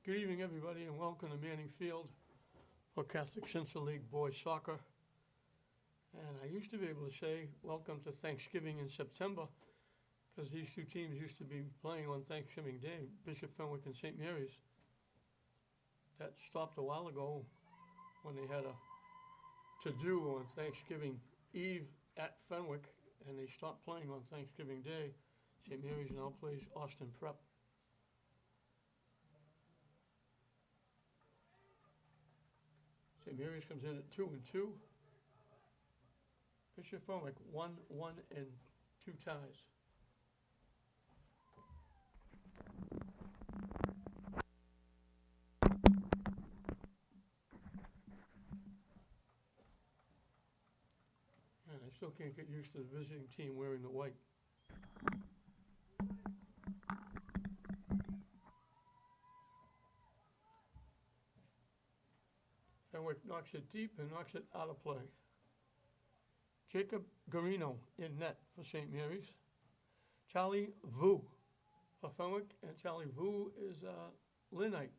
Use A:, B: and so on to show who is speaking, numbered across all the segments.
A: Good evening, everybody, and welcome to Manning Field for Catholic Central League Boys Soccer. And I used to be able to say, welcome to Thanksgiving in September, because these two teams used to be playing on Thanksgiving Day, Bishop Fenwick and St. Mary's. That stopped a while ago when they had a to-do on Thanksgiving Eve at Fenwick, and they stopped playing on Thanksgiving Day. St. Mary's now plays Austin Prep. St. Mary's comes in at 2-2. Bishop Fenwick 1-1 and 2 ties. And I still can't get used to the visiting team wearing the white. Fenwick knocks it deep and knocks it out of play. Jacob Garino in net for St. Mary's. Charlie Vu for Fenwick, and Charlie Vu is a Lynnite.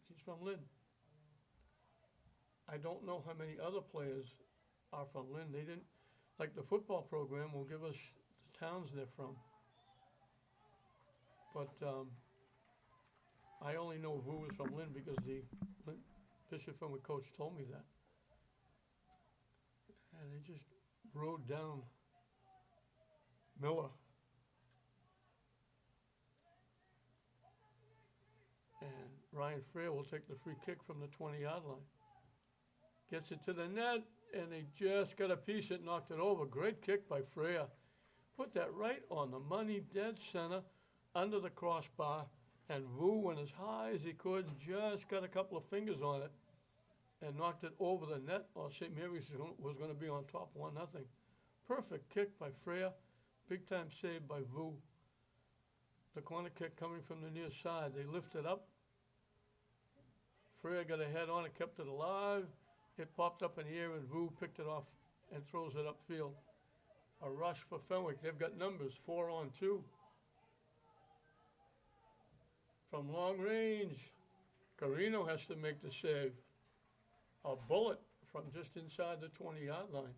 A: He's from Lynn. I don't know how many other players are from Lynn. They didn't, like the football program will give us the towns they're from. But I only know Vu is from Lynn because the Bishop Fenwick coach told me that. And they just rode down Miller. And Ryan Freer will take the free kick from the 20-yard line. Gets it to the net, and they just got a piece it, knocked it over. Great kick by Freer. Put that right on the money, dead center, under the crossbar, and Vu went as high as he could and just got a couple of fingers on it and knocked it over the net, or St. Mary's was going to be on top 1-0. Perfect kick by Freer. Big time save by Vu. The corner kick coming from the near side. They lift it up. Freer got a head on it, kept it alive. It popped up in the air, and Vu picked it off and throws it upfield. A rush for Fenwick. They've got numbers, 4-on-2. From long range, Carino has to make the save. A bullet from just inside the 20-yard line.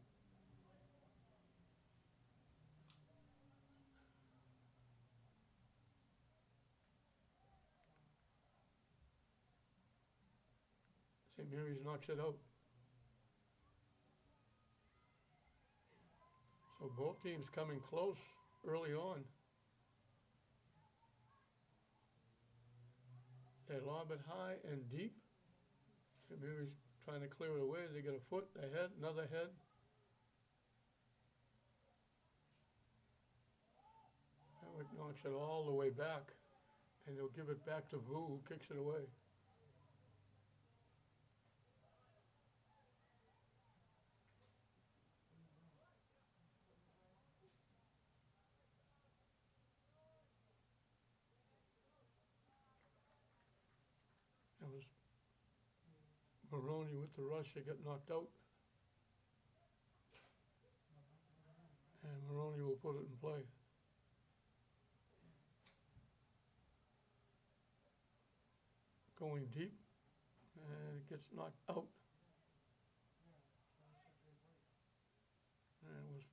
A: St. Mary's knocks it out. So both teams coming close early on. They lob it high and deep. St. Mary's trying to clear it away. They get a foot, a head, another head. Fenwick knocks it all the way back, and they'll give it back to Vu, who kicks it away. That was Maroney with the rush. They got knocked out. And Maroney will put it in play. Going deep, and it gets knocked out. And it was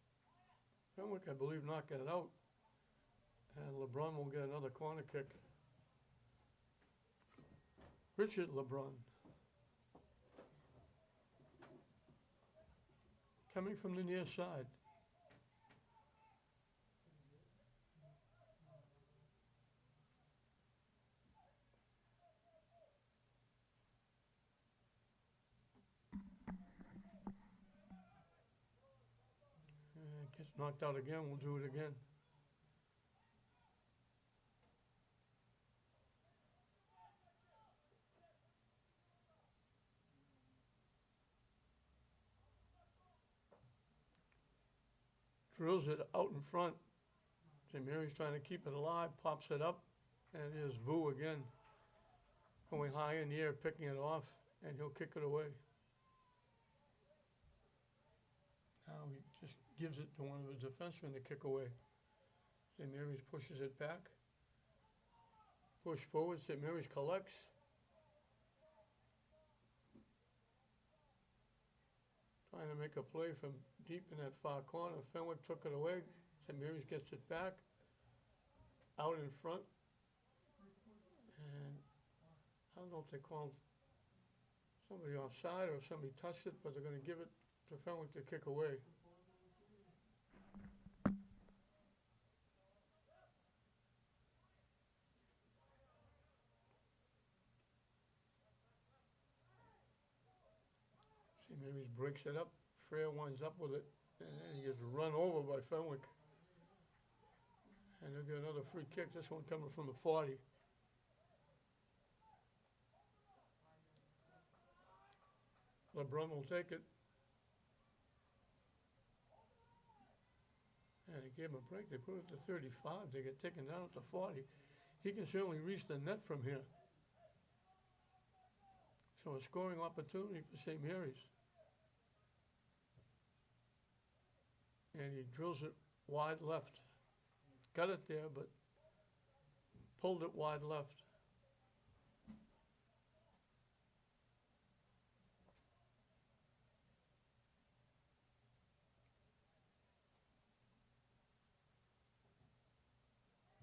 A: Fenwick, I believe, knocking it out. And LeBron will get another corner kick. Richard LeBron. Coming from the near side. And gets knocked out again. We'll do it again. Drills it out in front. St. Mary's trying to keep it alive, pops it up, and here's Vu again. Going high in the air, picking it off, and he'll kick it away. Now he just gives it to one of his defensemen to kick away. St. Mary's pushes it back. Push forward, St. Mary's collects. trying to make a play from deep in that far corner. Fenwick took it away. St. Mary's gets it back, out in front. And I don't know if they called somebody offside or if somebody touched it, but they're going to give it to Fenwick to kick away. St. Mary's breaks it up. Frere winds up with it, and then he gets run over by Fenwick. And they'll get another free kick, this one coming from the 40. LeBrun will take it. And they gave him a break. They put it to 35. They get taken down to 40. He can certainly reach the net from here. So a scoring opportunity for St. Mary's. And he drills it wide left. Got it there, but pulled it wide left.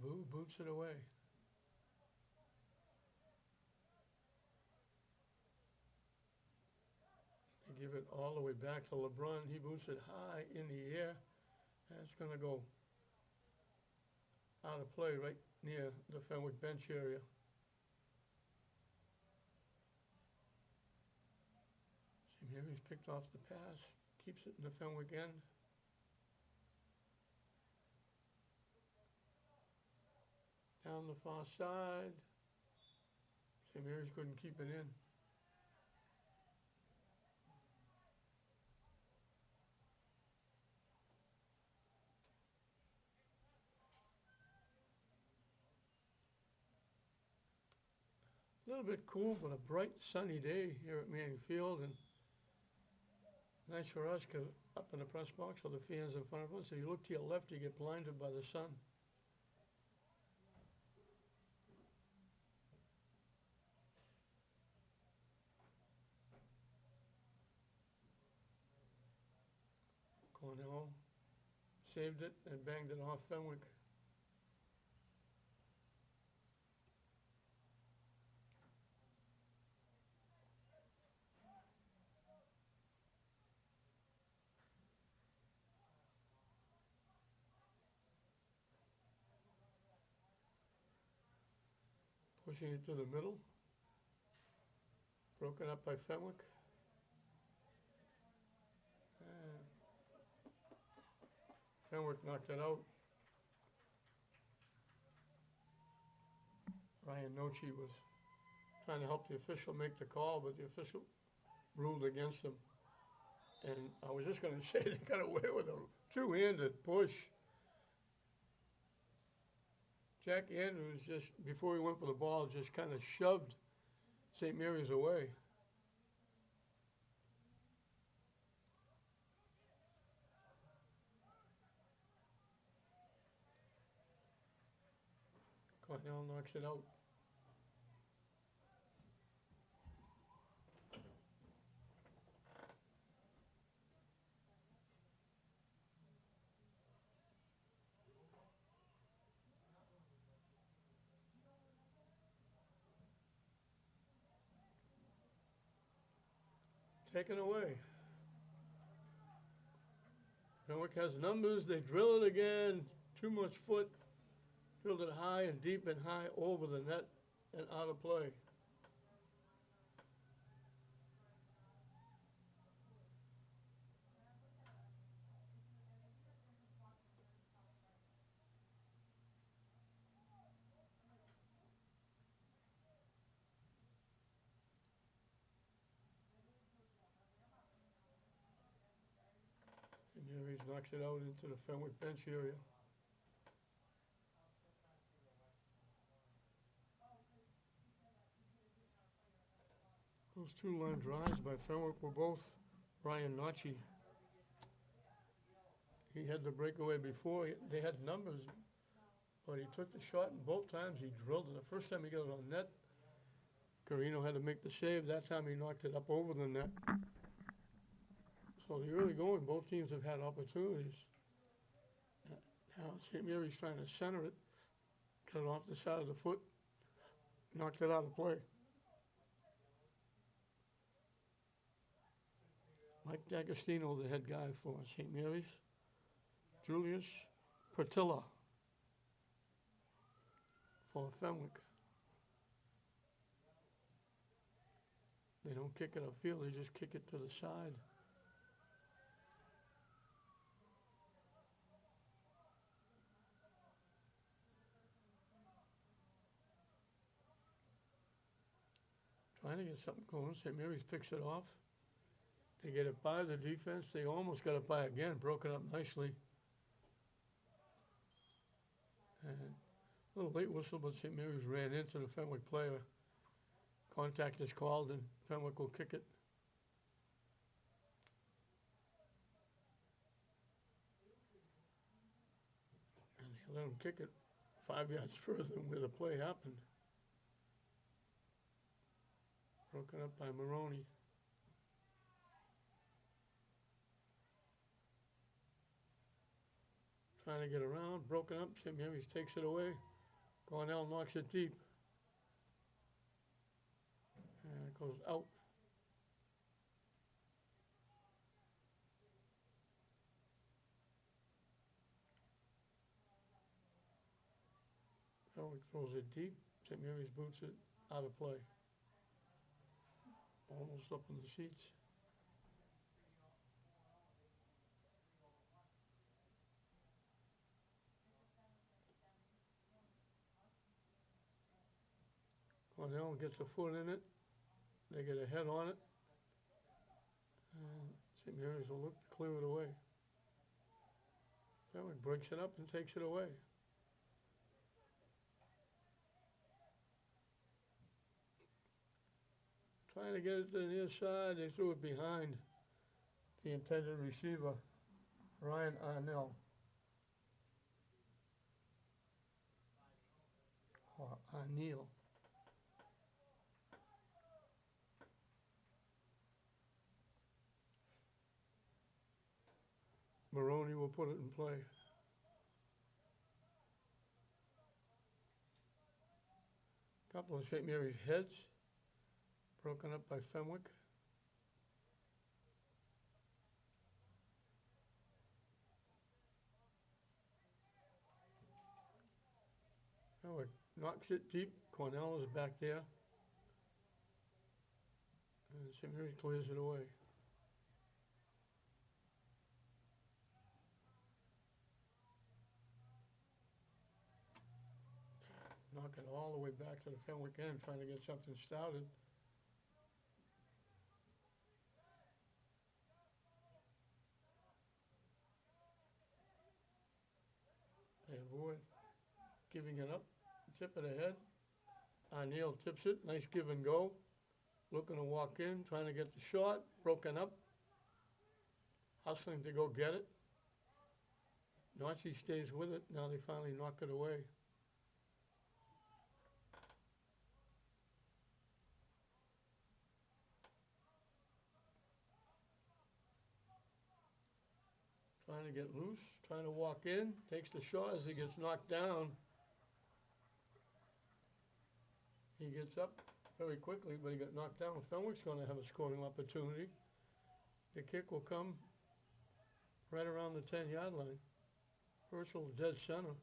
A: Boo boots it away. They give it all the way back to LeBrun. He boots it high in the air. And it's going to go out of play right near the Fenwick bench area. St. Mary's picked off the pass, keeps it in the Fenwick end. Down the far side. St. Mary's couldn't keep it in. A little bit cool, but a bright sunny day here at Manning Field, and nice for us because up in the press box with the fans in front of us, if you look to your left, you get blinded by the sun. Cornell saved it and banged it off Fenwick. Pushing it to the middle. Broken up by Fenwick. Fenwick knocked it out. Ryan Nochi was trying to help the official make the call, but the official ruled against him. And I was just going to say they got away with a two-handed push. Jack Andrews, just before he went for the ball, just kind of shoved St. Mary's away. Cornell knocks it out. Taken away. Fenwick has numbers. They drill it again. Too much foot. Drilled it high and deep and high over the net and out of play. And Mary's knocks it out into the Fenwick bench area. Those two line drives by Fenwick were both Ryan Nochi. He had the breakaway before. They had numbers, but he took the shot, and both times he drilled it. The first time he got it on net, Carino had to make the save. That time he knocked it up over the net. So the early going, both teams have had opportunities. Now St. Mary's trying to center it, cut it off the side of the foot, knocked it out of play. Mike D'Agostino, the head guy for St. Mary's. Julius Pertilla for Fenwick. They don't kick it upfield, they just kick it to the side. Trying to get something going. St. Mary's picks it off. They get it by the defense. They almost got it by again, broken up nicely. And a little late whistle, but St. Mary's ran into the Fenwick player. Contact is called, and Fenwick will kick it. And they let him kick it 5 yards further than where the play happened. Broken up by Maroney. Trying to get around, broken up. St. Mary's takes it away. Cornell knocks it deep. And it goes out. Fenwick throws it deep. St. Mary's boots it out of play. Almost up in the seats. Cornell gets a foot in it. They get a head on it. And St. Mary's will look to clear it away. Fenwick breaks it up and takes it away. Trying to get it to the near side, they threw it behind the intended receiver, Ryan Arnell. Or Arneal. Maroney will put it in play. Couple of St. Mary's heads. Broken up by Fenwick. Fenwick knocks it deep. Cornell is back there. And St. Mary's clears it away. Knock it all the way back to the Fenwick end, trying to get something started. They avoid giving it up, tip it ahead. Arneal tips it, nice give and go. Looking to walk in, trying to get the shot, broken up. Hustling to go get it. Nazi stays with it, now they finally knock it away. Trying to get loose, trying to walk in, takes the shot as he gets knocked down. He gets up very quickly, but he got knocked down. Fenwick's going to have a scoring opportunity. The kick will come right around the 10-yard line. Herschel dead center.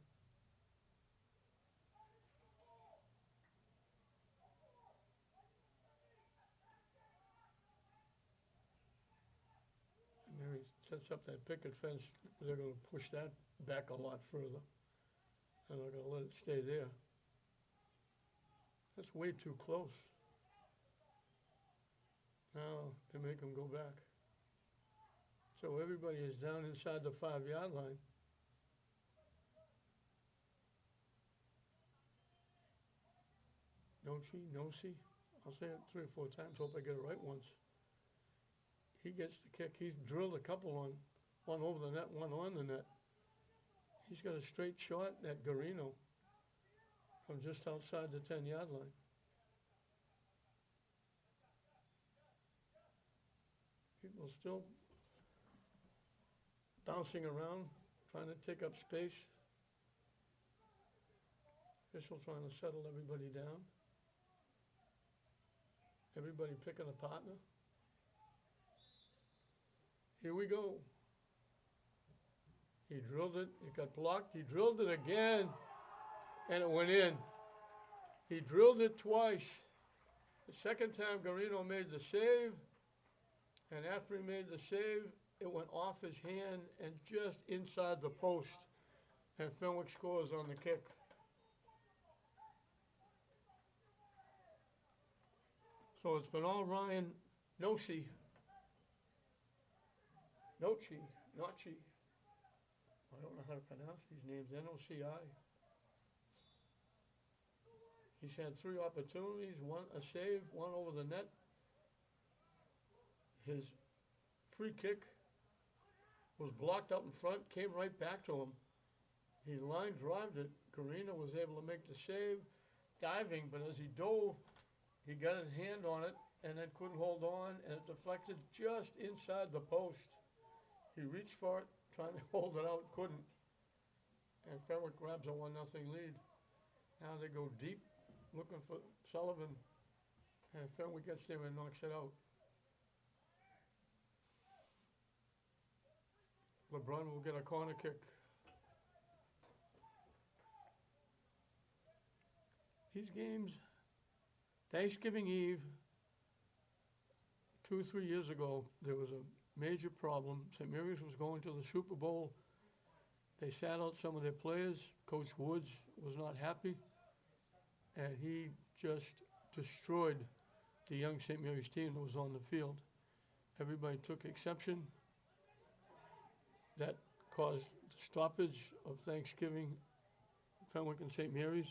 A: Mary sets up that picket fence. They're going to push that back a lot further. And they're going to let it stay there. That's way too close. Now they make them go back. So everybody is down inside the 5-yard line. No see, no see. I'll say it 3 or 4 times, hope I get it right once. He gets the kick. He's drilled a couple on, one over the net, one on the net. He's got a straight shot at Garino from just outside the 10-yard line. People still bouncing around, trying to take up space. Official trying to settle everybody down. Everybody picking a partner. Here we go. He drilled it, it got blocked, he drilled it again, and it went in. He drilled it twice. The second time, Garino made the save, and after he made the save, it went off his hand and just inside the post, and Fenwick scores on the kick. So it's been all Ryan Noci. Noci, Noci. I don't know how to pronounce these names, N-O-C-I. He's had 3 opportunities, one a save, one over the net. His free kick was blocked up in front, came right back to him. He line drived it. Garino was able to make the save, diving, but as he dove, he got his hand on it and then couldn't hold on, and it deflected just inside the post. He reached for it, trying to hold it out, couldn't. And Fenwick grabs a 1-0 lead. Now they go deep, looking for Sullivan, and Fenwick gets there and knocks it out. LeBron will get a corner kick. These games, Thanksgiving Eve, 2 or 3 years ago, there was a major problem. St. Mary's was going to the Super Bowl. They sat out some of their players. Coach Woods was not happy, and he just destroyed the young St. Mary's team that was on the field. Everybody took exception. That caused the stoppage of Thanksgiving, Fenwick and St. Mary's.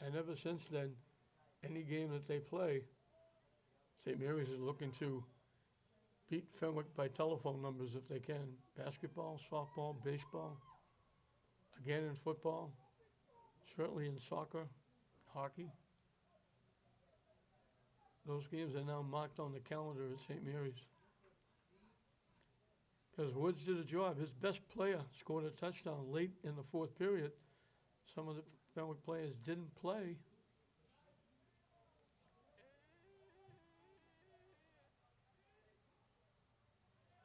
A: And ever since then, any game that they play, St. Mary's is looking to beat Fenwick by telephone numbers if they can. Basketball, softball, baseball, again in football, certainly in soccer, hockey. Those games are now marked on the calendar at St. Mary's. Because Woods did a job. His best player scored a touchdown late in the 4th period. Some of the Fenwick players didn't play.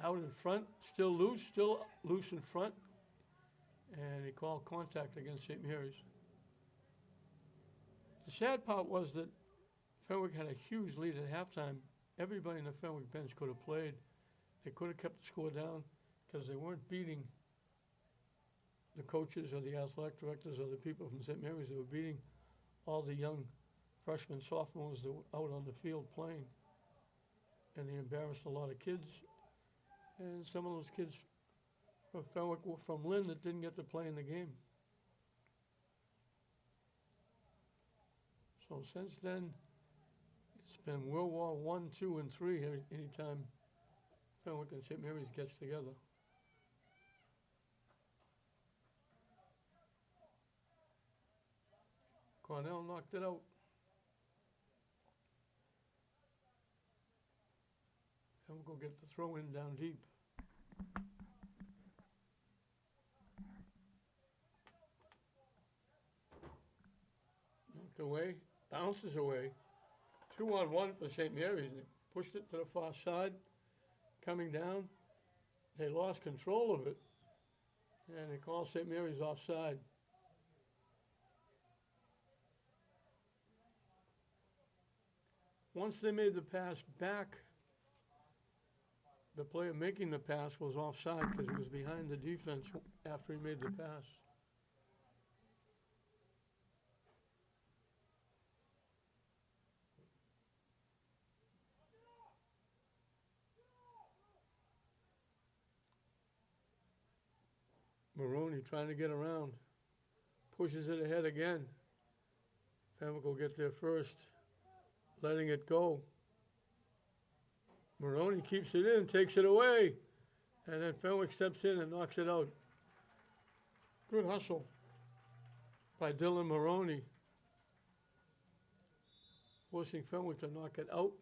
A: Out in front, still loose in front. And he called contact against St. Mary's. The sad part was that Fenwick had a huge lead at halftime. Everybody in the Fenwick bench could have played. They could have kept the score down because they weren't beating the coaches or the athletic directors or the people from St. Mary's. They were beating all the young freshmen, sophomores that were out on the field playing. And they embarrassed a lot of kids. And some of those kids from Fenwick were from Lynn that didn't get to play in the game. So since then, it's been World War I, II, and III anytime Fenwick and St. Mary's gets together. Cornell knocked it out. Fenwick will get the throw in down deep. Knocked away, bounces away. 2-on-1 for St. Mary's. They pushed it to the far side. Coming down, they lost control of it, and they called St. Mary's offside. Once they made the pass back, the player making the pass was offside because he was behind the defense after he made the pass. Maroney trying to get around, pushes it ahead again. Fenwick will get there first, letting it go. Maroney keeps it in, takes it away, and then Fenwick steps in and knocks it out. Good hustle by Dylan Maroney, forcing Fenwick to knock it out.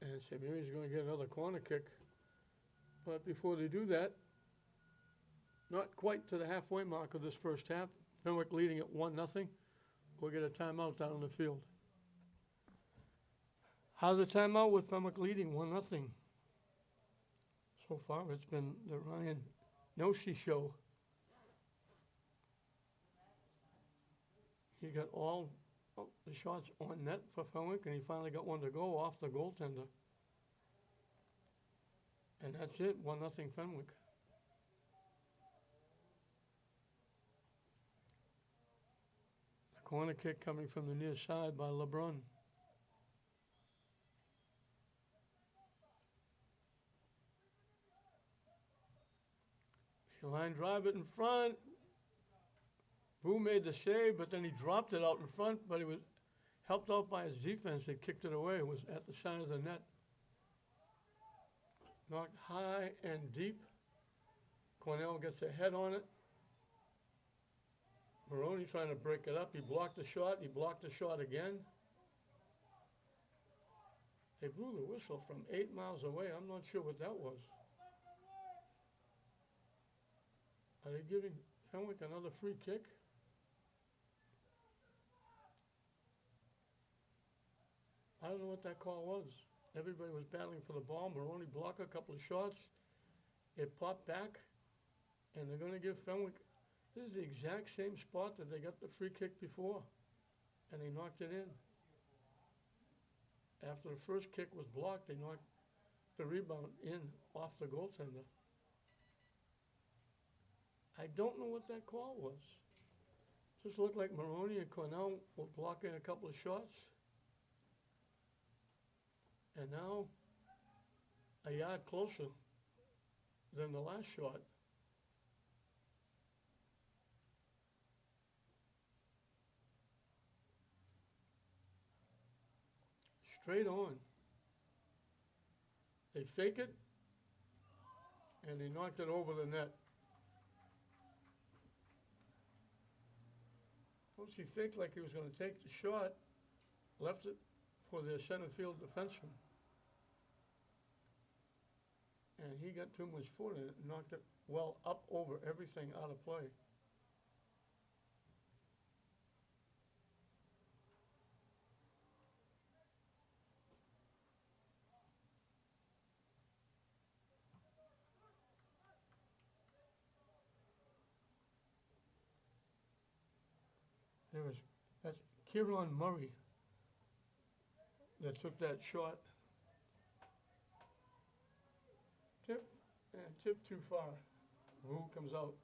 A: And St. Mary's going to get another corner kick. But before they do that, not quite to the halfway mark of this first half, Fenwick leading at 1-0. We'll get a timeout down on the field. How's the timeout with Fenwick leading 1-0? So far, it's been the Ryan Noshi show. He got all the shots on net for Fenwick, and he finally got one to go off the goaltender. And that's it, 1-0 Fenwick. The corner kick coming from the near side by LeBrun. He line drive it in front. Boo made the save, but then he dropped it out in front, but he was helped out by his defense. They kicked it away. It was at the side of the net. Knocked high and deep. Cornell gets a head on it. Maroney trying to break it up. He blocked the shot. He blocked the shot again. They blew the whistle from 8 miles away. I'm not sure what that was. Are they giving Fenwick another free kick? I don't know what that call was. Everybody was battling for the ball. Maroney blocked a couple of shots. It popped back, and they're going to give Fenwick. This is the exact same spot that they got the free kick before, and they knocked it in. After the first kick was blocked, they knocked the rebound in off the goaltender. I don't know what that call was. Just looked like Maroney and Cornell were blocking a couple of shots. And now, a yard closer than the last shot. Straight on. They fake it, and they knocked it over the net. Once he faked like he was going to take the shot, left it for their center field defenseman. And he got too much foot in it and knocked it well up over everything out of play. That's Kieran Murray that took that shot. Tip too far. Wu comes out,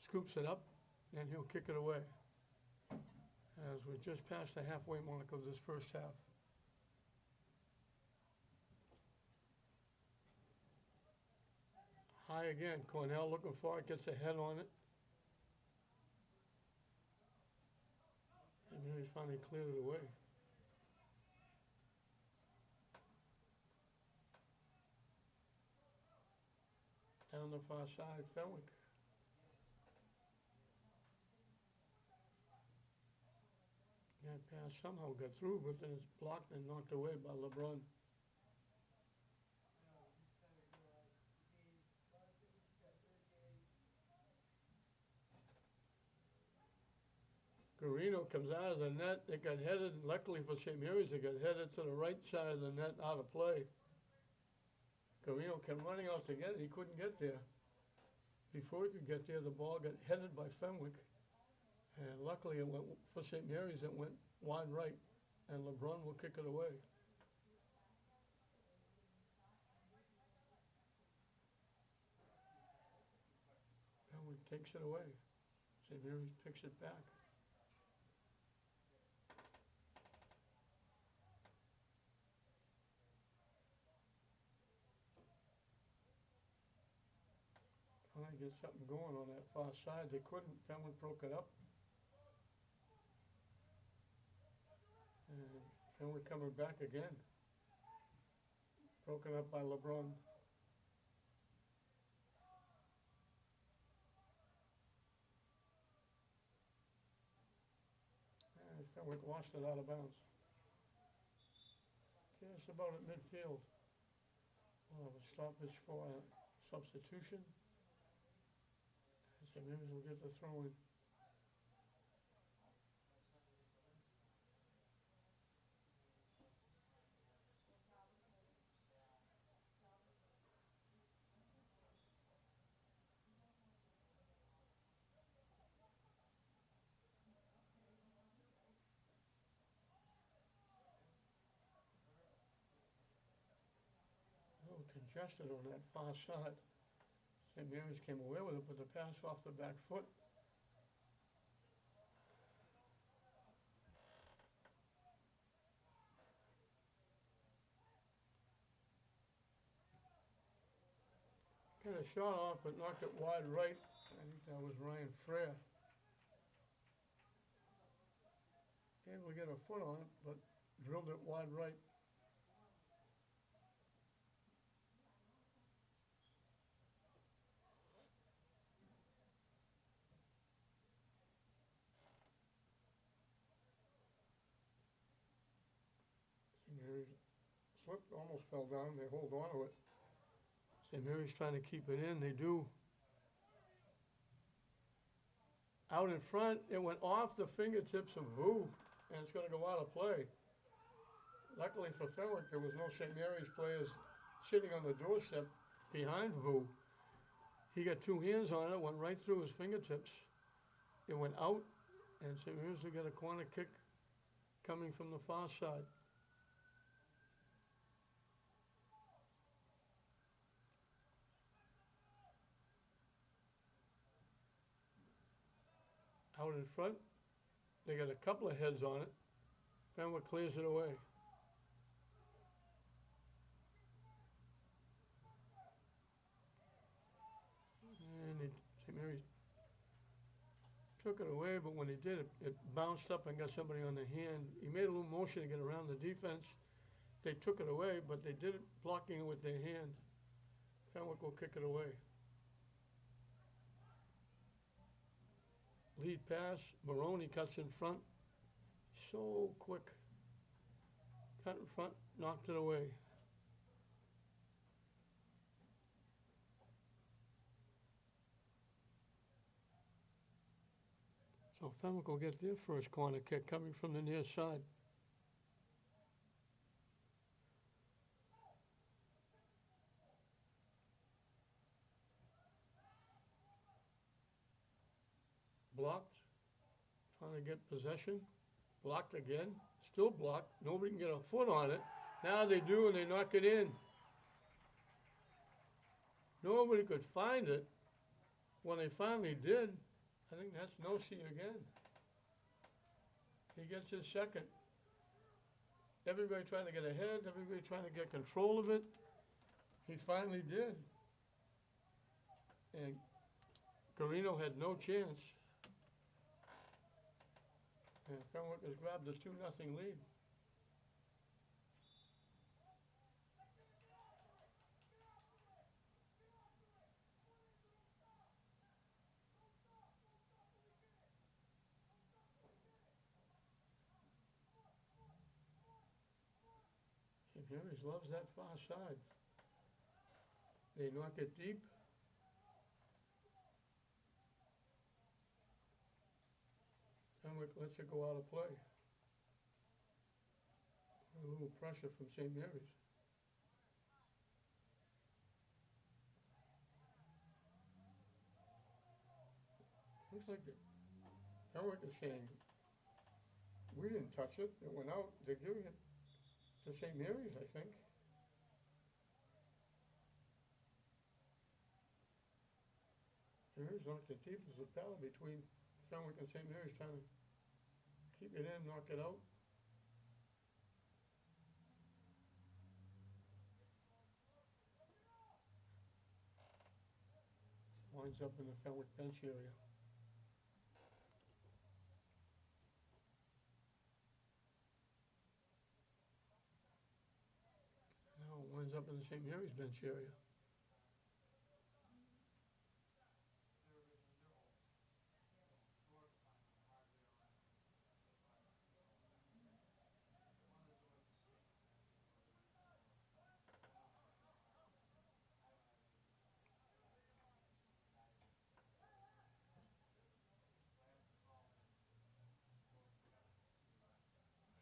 A: scoops it up, and he'll kick it away. As we're just past the halfway mark of this first half. High again, Cornell looking for it, gets a head on it. And then he's finally cleared it away. Down the far side, Fenwick. That pass somehow got through, but then it's blocked and knocked away by LeBron. Guarino comes out of the net. It got headed, luckily for St. Mary's, it got headed to the right side of the net out of play. Guarino came running out to get it. He couldn't get there. Before he could get there, the ball got headed by Fenwick. And luckily, it went for St. Mary's, it went wide right. And LeBron will kick it away. Fenwick takes it away. St. Mary's picks it back. Trying to get something going on that far side. They couldn't. Fenwick broke it up. And Fenwick coming back again. Broken up by LeBron. And Fenwick lost it out of bounds. Just about at midfield. We'll have a stoppage for a substitution. St. Mary's will get the throw in. A little congested on that far side. St. Mary's came away with it, but the pass off the back foot. Got a shot off, but knocked it wide right. I think that was Ryan Frere. Able to get a foot on it, but drilled it wide right. St. Mary's slipped, almost fell down. They hold on to it. St. Mary's trying to keep it in. They do. Out in front, it went off the fingertips of Vu, and it's going to go out of play. Luckily for Fenwick, there was no St. Mary's players sitting on the doorstep behind Vu. He got two hands on it, went right through his fingertips. It went out, and St. Mary's will get a corner kick coming from the far side. Out in front, they got a couple of heads on it. Fenwick clears it away. And St. Mary's took it away, but when he did, it bounced up and got somebody on the hand. He made a little motion to get around the defense. They took it away, but they did it blocking it with their hand. Fenwick will kick it away. Lead pass, Maroney cuts in front. So quick. Cut in front, knocked it away. So Fenwick will get their first corner kick coming from the near side. Blocked, trying to get possession, blocked again, still blocked, nobody can get a foot on it. Now they do, and they knock it in. Nobody could find it. When they finally did, I think that's Nossi again. He gets his second. Everybody trying to get ahead, everybody trying to get control of it. He finally did. And Carino had no chance. And Fenwick has grabbed a 2-0 lead. St. Mary's loves that far side. They knock it deep. Fenwick lets it go out of play. A little pressure from St. Mary's. Looks like Fenwick is saying, we didn't touch it, it went out. They're giving it to St. Mary's, I think. St. Mary's knocked it deep. There's a battle between Fenwick and St. Mary's trying to keep it in, knock it out. Winds up in the Fenwick bench area. Now it winds up in the St. Mary's bench area.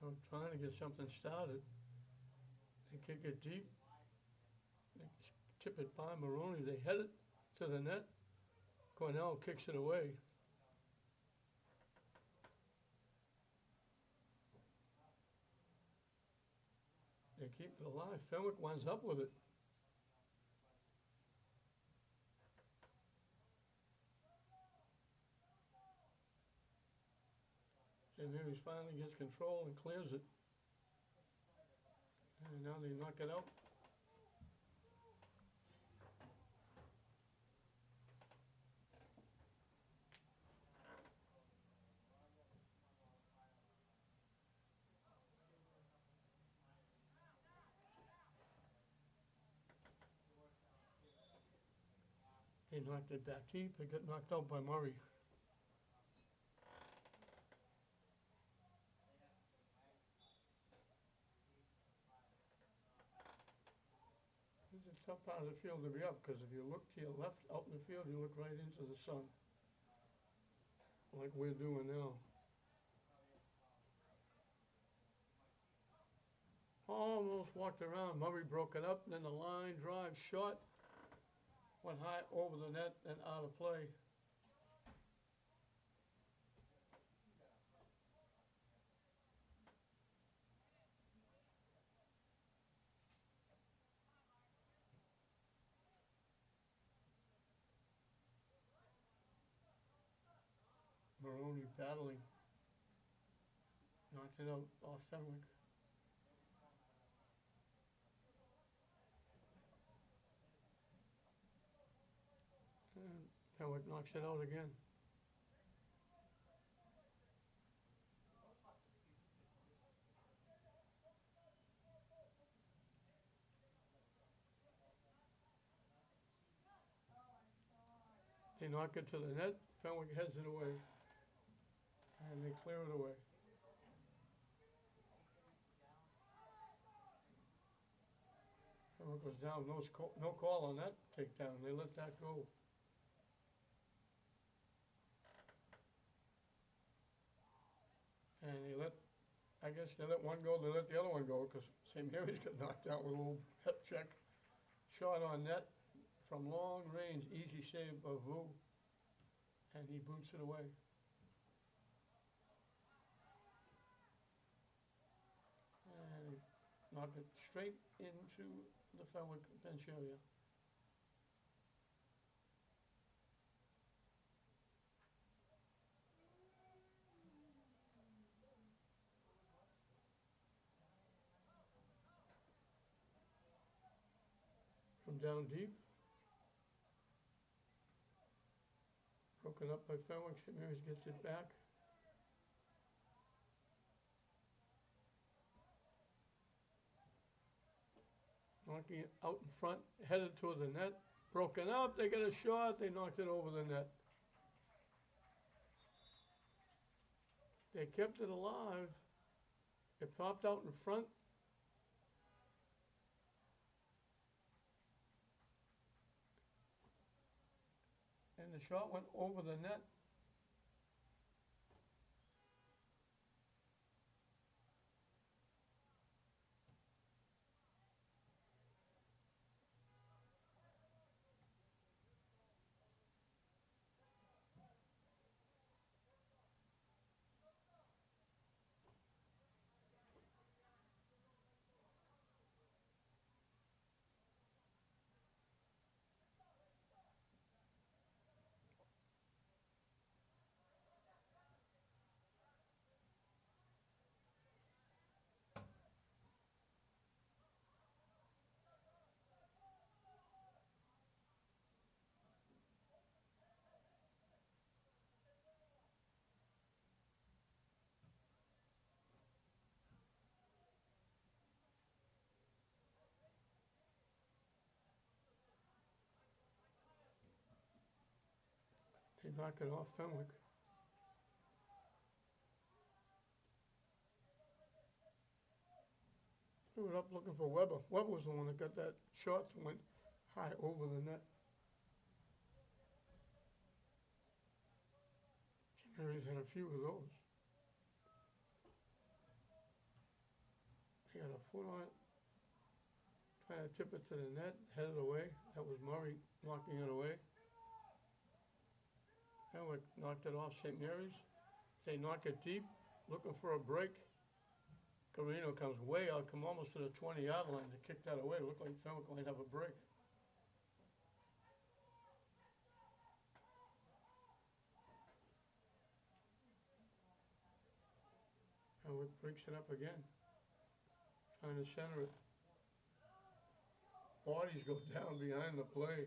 A: I'm trying to get something started. They kick it deep. They tip it by Maroney. They head it to the net. Cornell kicks it away. They keep it alive. Fenwick winds up with it. St. Mary's finally gets control and clears it. And now they knock it out. They knocked it back deep. They got knocked out by Murray. This is a tough part of the field to be up, because if you look to your left out in the field, you look right into the sun, like we're doing now. Almost walked around. Murray broke it up, and then the line drive shot. Went high over the net and out of play. Maroney battling. Knocked it out off Fenwick. And Fenwick knocks it out again. They knock it to the net. Fenwick heads it away. And they clear it away. Fenwick was down. No call on that takedown. They let that go. And I guess they let one go, they let the other one go, because St. Mary's got knocked out with a little hip check. Shot on net from long range, easy save of Vu, and he boots it away. And he knocked it straight into the Fenwick bench area. From down deep. Broken up by Fenwick. St. Mary's gets it back. Knocking it out in front, headed toward the net. Broken up, they got a shot, they knocked it over the net. They kept it alive. It popped out in front. And the shot went over the net. They knock it off Fenwick. Threw it up looking for Weber. Weber was the one that got that shot that went high over the net. St. Mary's had a few of those. Had a foot on it, trying to tip it to the net, headed away. That was Murray knocking it away. Fenwick knocked it off St. Mary's. They knock it deep, looking for a break. Carino comes way out, come almost to the 20-yard line to kick that away. It looked like Fenwick might have a break. Fenwick breaks it up again, trying to center it. Bodies go down behind the play,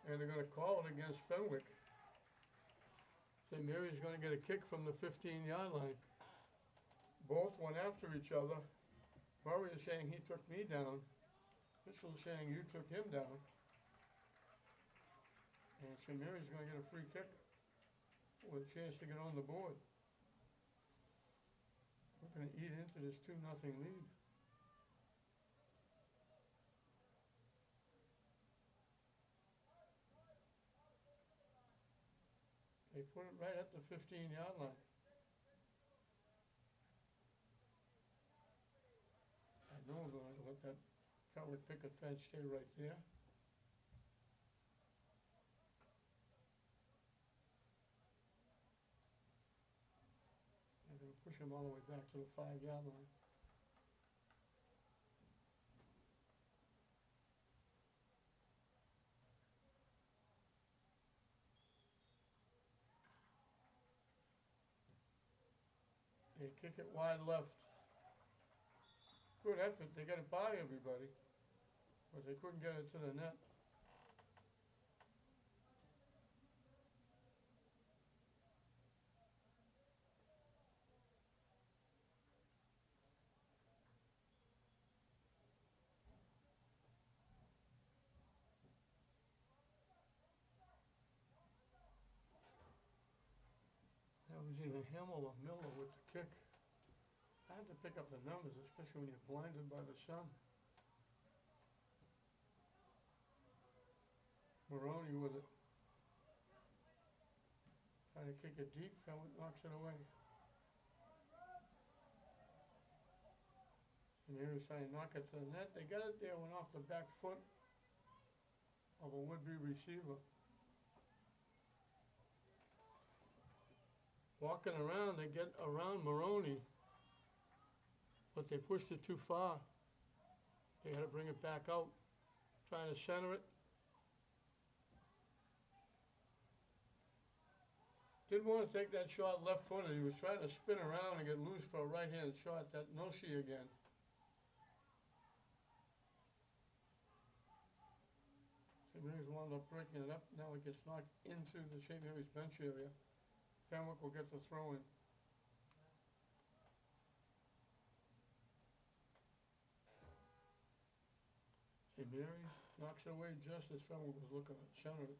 A: and they're going to call it against Fenwick. St. Mary's going to get a kick from the 15-yard line. Both went after each other. Murray is saying he took me down. Mitchell is saying you took him down. And St. Mary's going to get a free kick with a chance to get on the board. We're going to eat into this 2-0 lead. They put it right at the 15-yard line. I know I'm going to let that Fenwick picket fence stay right there. I'm going to push him all the way back to the 5-yard line. They kick it wide left. Good effort. They got it by everybody, but they couldn't get it to the net. That was either him or Miller with the kick. I had to pick up the numbers, especially when you're blinded by the sun. Maroney with it. Trying to kick it deep, Fenwick knocks it away. And here's trying to knock it to the net. They got it there, went off the back foot of a would-be receiver. Walking around, they get around Maroney, but they pushed it too far. They had to bring it back out, trying to center it. Didn't want to take that shot left-footed. He was trying to spin around and get loose for a right-hand shot. That no see again. St. Mary's wound up breaking it up. Now it gets knocked into the St. Mary's bench area. Fenwick will get the throw in. St. Mary's knocks it away just as Fenwick was looking at center it.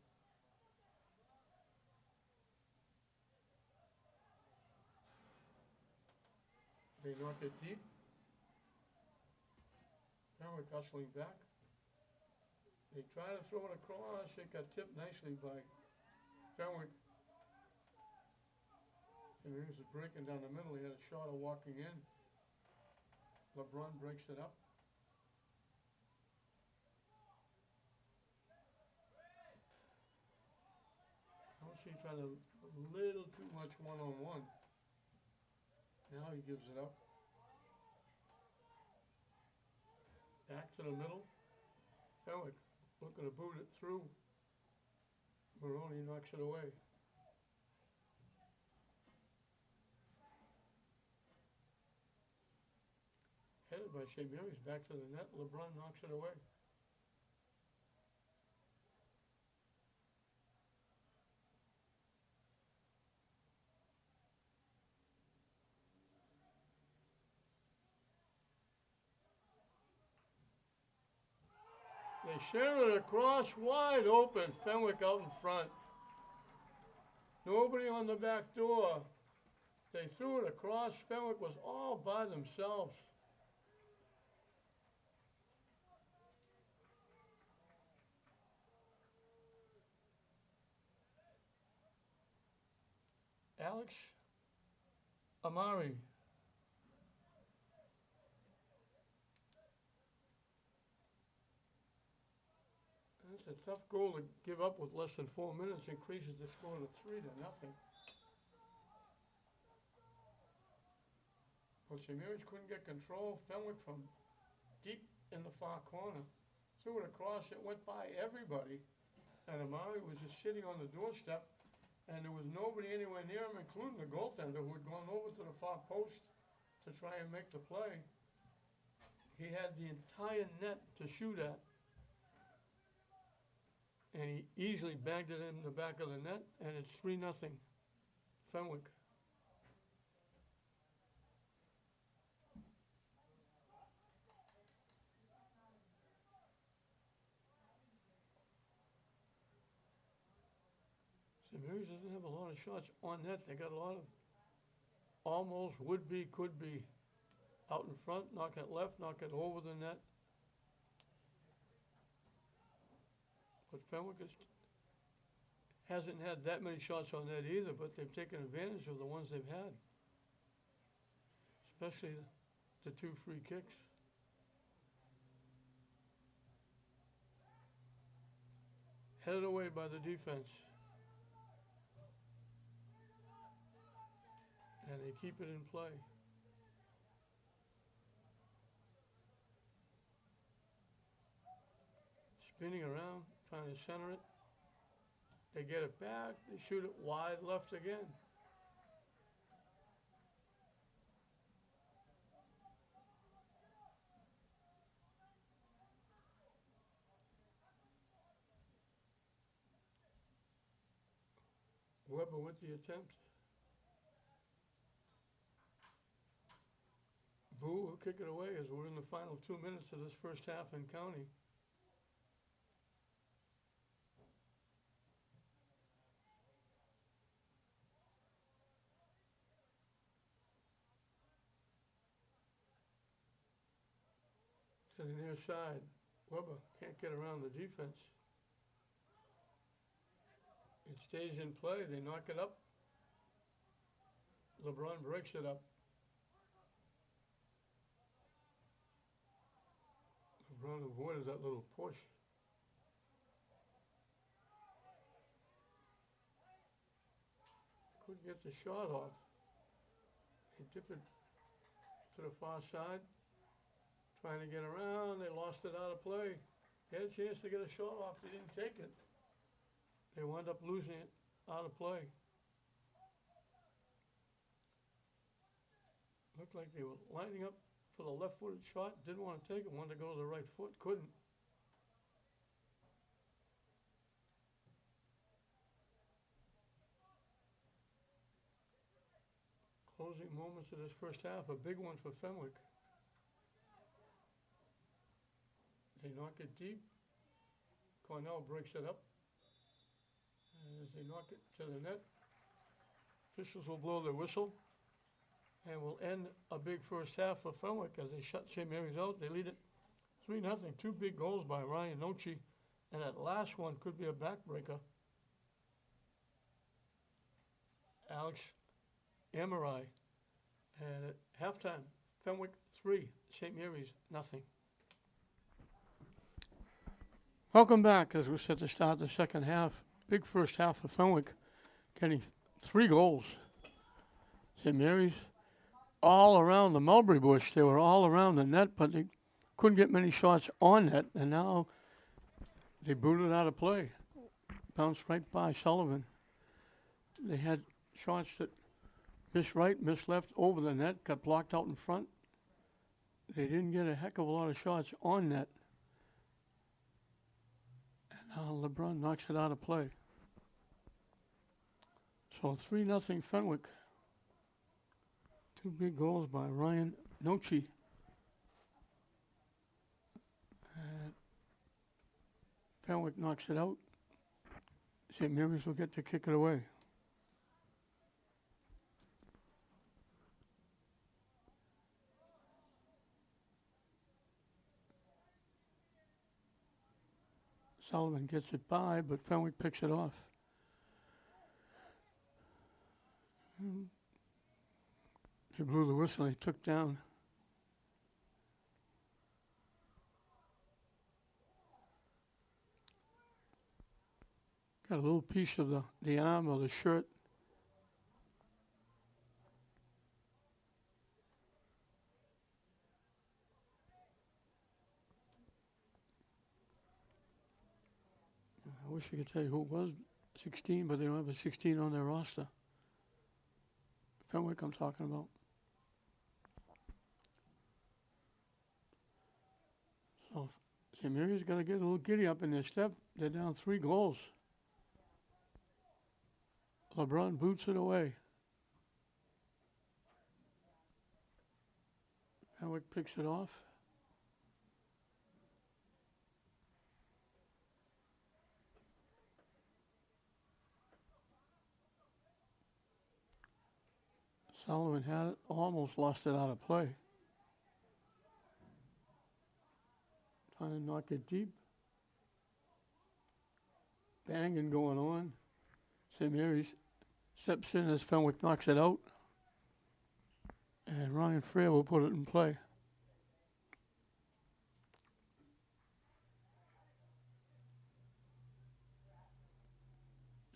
A: They knock it deep. Fenwick hustling back. They try to throw it across. It got tipped nicely by Fenwick. And here's a breaking down the middle. He had a shot of walking in. LeBron breaks it up. He tried a little too much one-on-one. Now he gives it up. Back to the middle. Fenwick looking to boot it through. Maroney knocks it away. Headed by St. Mary's, back to the net. LeBron knocks it away. They center it across, wide open. Fenwick out in front. Nobody on the back door. They threw it across. Fenwick was all by themselves. Alex Amari. That's a tough goal to give up with less than 4 minutes, increases the score to 3-0. But St. Mary's couldn't get control. Fenwick from deep in the far corner threw it across. It went by everybody. And Amari was just sitting on the doorstep, and there was nobody anywhere near him, including the goaltender who had gone over to the far post to try and make the play. He had the entire net to shoot at. And he easily bagged it in the back of the net, and it's 3-0 Fenwick. St. Mary's doesn't have a lot of shots on net. They got a lot of almost, would be, could be. Out in front, knock it left, knock it over the net. But Fenwick hasn't had that many shots on net either, but they've taken advantage of the ones they've had. Especially the 2 free kicks. Headed away by the defense. And they keep it in play. Spinning around, trying to center it. They get it back, they shoot it wide left again. Weber with the attempt. Boo will kick it away as we're in the final 2 minutes of this first half and counting. To the near side. Weber can't get around the defense. It stays in play. They knock it up. LeBron breaks it up. LeBron avoided that little push. Couldn't get the shot off. He tipped it to the far side. Trying to get around, they lost it out of play. They had a chance to get a shot off, they didn't take it. They wound up losing it out of play. Looked like they were lining up for the left-footed shot, didn't want to take it, wanted to go to the right foot, couldn't. Closing moments of this first half, a big one for Fenwick. They knock it deep. Cornell breaks it up. And as they knock it to the net, officials will blow their whistle and will end a big first half for Fenwick as they shut St. Mary's out. They lead it 3-0. 2 big goals by Ryan Nochi, and that last one could be a backbreaker. Alex Amarai. And at halftime, Fenwick 3, St. Mary's nothing. Welcome back as we're set to start the second half. Big first half for Fenwick, getting 3 goals. St. Mary's all around the mulberry bush. They were all around the net, but they couldn't get many shots on net, and now they booted out of play. Bounced right by Sullivan. They had shots that missed right, missed left, over the net, got blocked out in front. They didn't get a heck of a lot of shots on net. And now LeBron knocks it out of play. So 3-0 Fenwick. 2 big goals by Ryan Nochi. And Fenwick knocks it out. St. Mary's will get to kick it away. Sullivan gets it by, but Fenwick picks it off. He blew the whistle, he took down. Got a little piece of the arm or the shirt. I wish I could tell you who it was 16, but they don't have a 16 on their roster. Fenwick I'm talking about. So St. Mary's got to get a little giddy up in their step. They're down 3 goals. LeBron boots it away. Fenwick picks it off. Sullivan had it, almost lost it out of play. Trying to knock it deep. Banging going on. St. Mary's steps in as Fenwick knocks it out. And Ryan Frere will put it in play.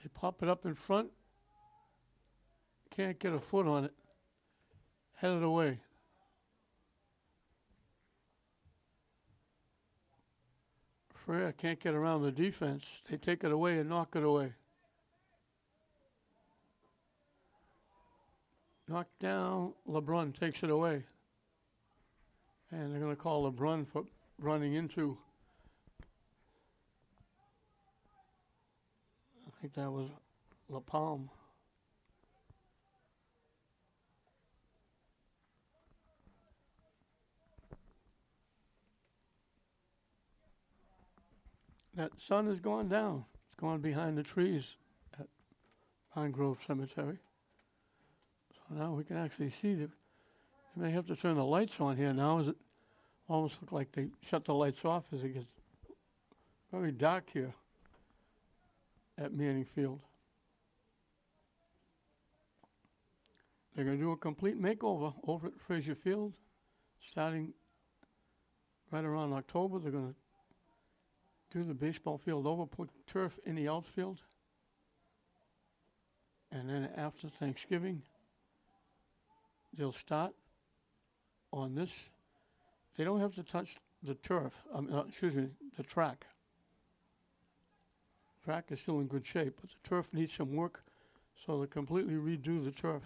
A: They pop it up in front. Can't get a foot on it. Headed away. Frere can't get around the defense. They take it away and knock it away. Knocked down. LeBron takes it away. And they're going to call LeBron for running into. I think that was La Palme. That sun has gone down. It's gone behind the trees at Pine Grove Cemetery. So now we can actually see them. You may have to turn the lights on here now, as it almost looks like they shut the lights off as it gets very dark here at Manning Field. They're going to do a complete makeover over at Frazier Field, starting right around October. They're going to do the baseball field over, put turf in the outfield. And then after Thanksgiving, they'll start on this. They don't have to touch the turf, the track. Track is still in good shape, but the turf needs some work, so they'll completely redo the turf.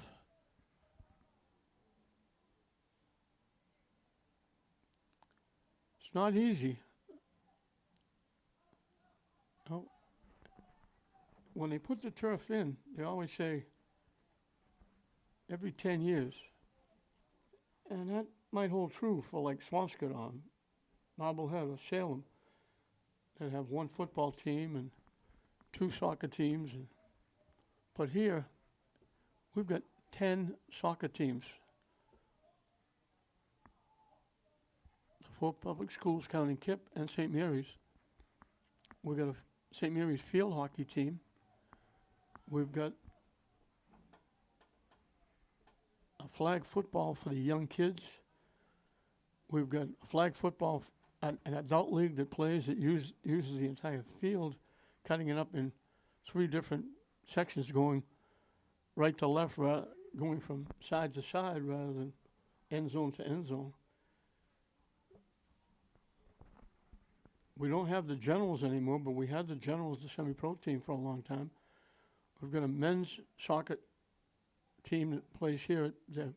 A: It's not easy. Oh. When they put the turf in, they always say every 10 years. And that might hold true for like Swampscott on Marblehead or Salem that have one football team and 2 soccer teams. But here, we've got 10 soccer teams. The 4 public schools counting KIPP and St. Mary's. We've got a St. Mary's field hockey team. We've got a flag football for the young kids. We've got flag football, an adult league that plays, that uses the entire field, cutting it up in 3 different sections, going right to left, going from side to side rather than end zone to end zone. We don't have the Generals anymore, but we had the Generals, the semi-pro team, for a long time. We've got a men's soccer team that plays here at the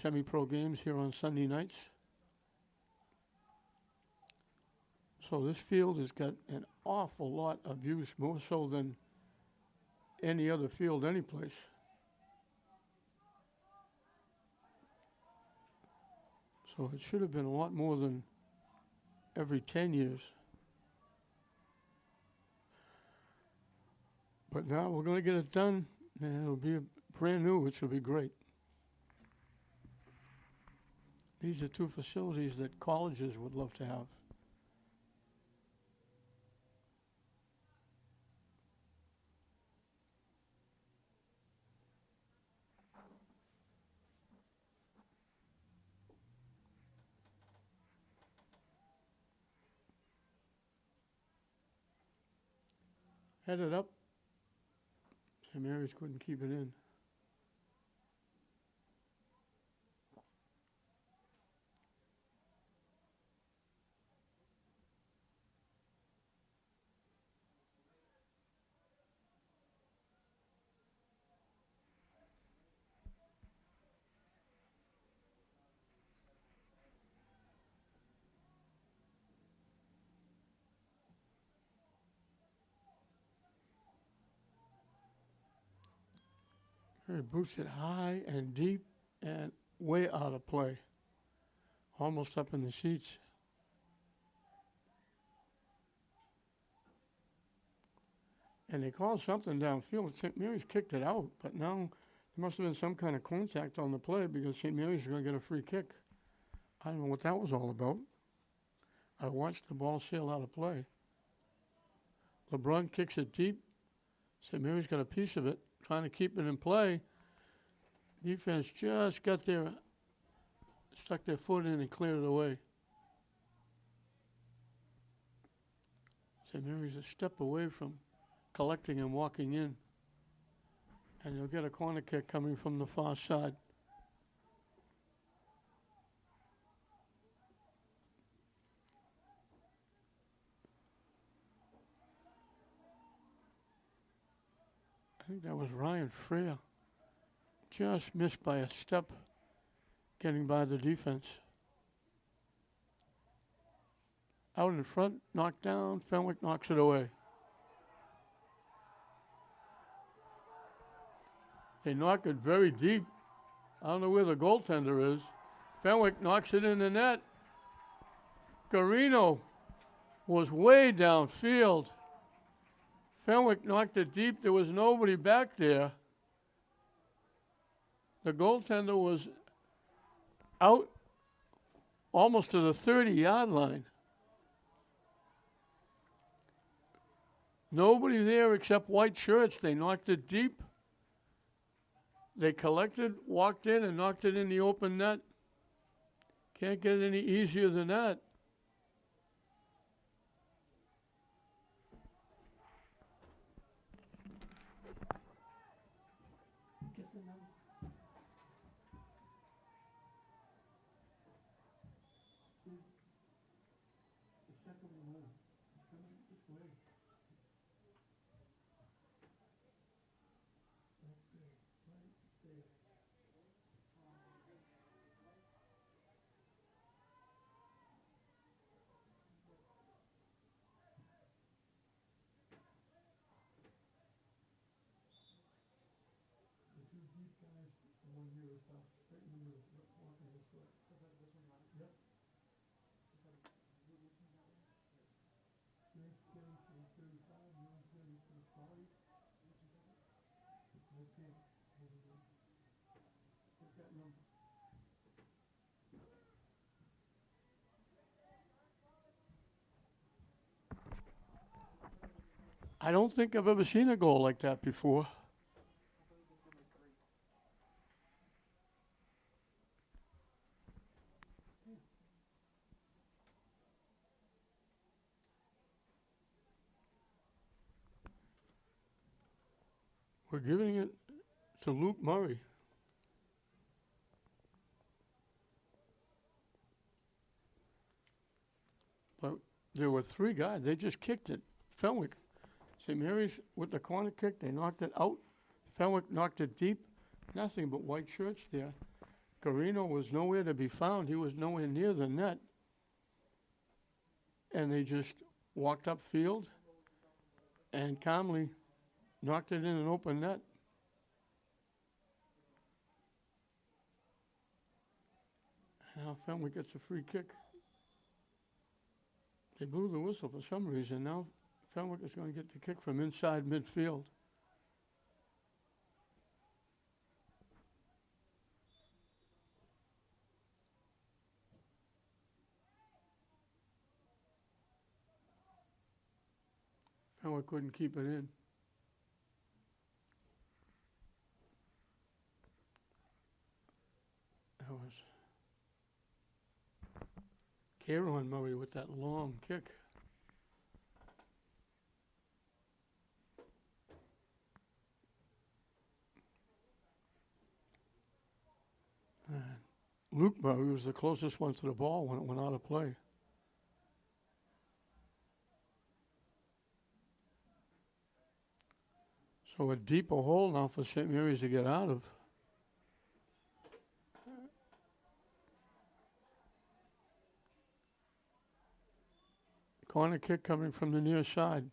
A: semi-pro games here on Sunday nights. So this field has got an awful lot of use, more so than any other field anyplace. So it should have been a lot more than every 10 years. But now we're going to get it done, and it'll be brand new, which will be great. These are 2 facilities that colleges would love to have. Headed up. St. Mary's couldn't keep it in. He boots it high and deep and way out of play. Almost up in the seats. And they called something downfield. St. Mary's kicked it out, but now there must have been some kind of contact on the play because St. Mary's is going to get a free kick. I don't know what that was all about. I watched the ball sail out of play. LeBron kicks it deep. St. Mary's got a piece of it, trying to keep it in play. Defense just got there, stuck their foot in and cleared it away. St. Mary's a step away from collecting and walking in. And you'll get a corner kick coming from the far side. I think that was Ryan Freer. Just missed by a step, getting by the defense. Out in front, knocked down. Fenwick knocks it away. They knock it very deep. I don't know where the goaltender is. Fenwick knocks it in the net. Garino was way downfield. Fenwick knocked it deep. There was nobody back there. The goaltender was out almost to the 30-yard line. Nobody there except white shirts. They knocked it deep. They collected, walked in, and knocked it in the open net. Can't get any easier than that. I don't think I've ever seen a goal like that before. We're giving it to Luke Murray. But there were three guys. They just kicked it. Fenwick. St. Mary's with the corner kick. They knocked it out. Fenwick knocked it deep. Nothing but white shirts there. Garino was nowhere to be found. He was nowhere near the net. And they just walked upfield and calmly knocked it in an open net. Now Fenwick gets a free kick. They blew the whistle for some reason. Now Fenwick is going to get the kick from inside midfield. Fenwick couldn't keep it in. That was Kieran Murray with that long kick. Luke Murray was the closest one to the ball when it went out of play. So a deeper hole now for St. Mary's to get out of. Corner kick coming from the near side.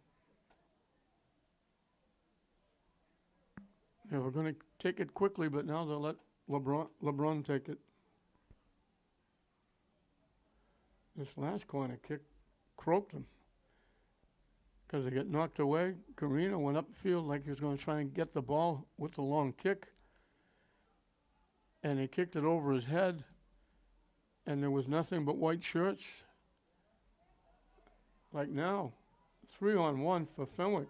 A: Yeah, we're going to take it quickly, but now they'll let LeBron take it. This last corner kick croaked him because they get knocked away. Carino went up the field like he was going to try and get the ball with the long kick, and he kicked it over his head, and there was nothing but white shirts. Like now, 3-on-1 for Fenwick.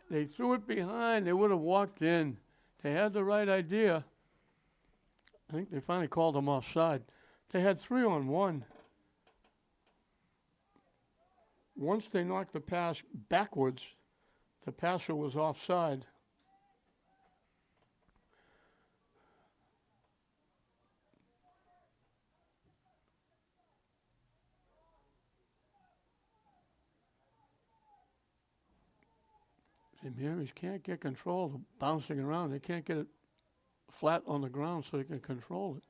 A: They threw it behind. They would have walked in. They had the right idea. I think they finally called them offside. They had 3-on-1. Once they knocked the pass backwards, the passer was offside. St. Mary's can't get control of bouncing around. They can't get it flat on the ground so they can control it.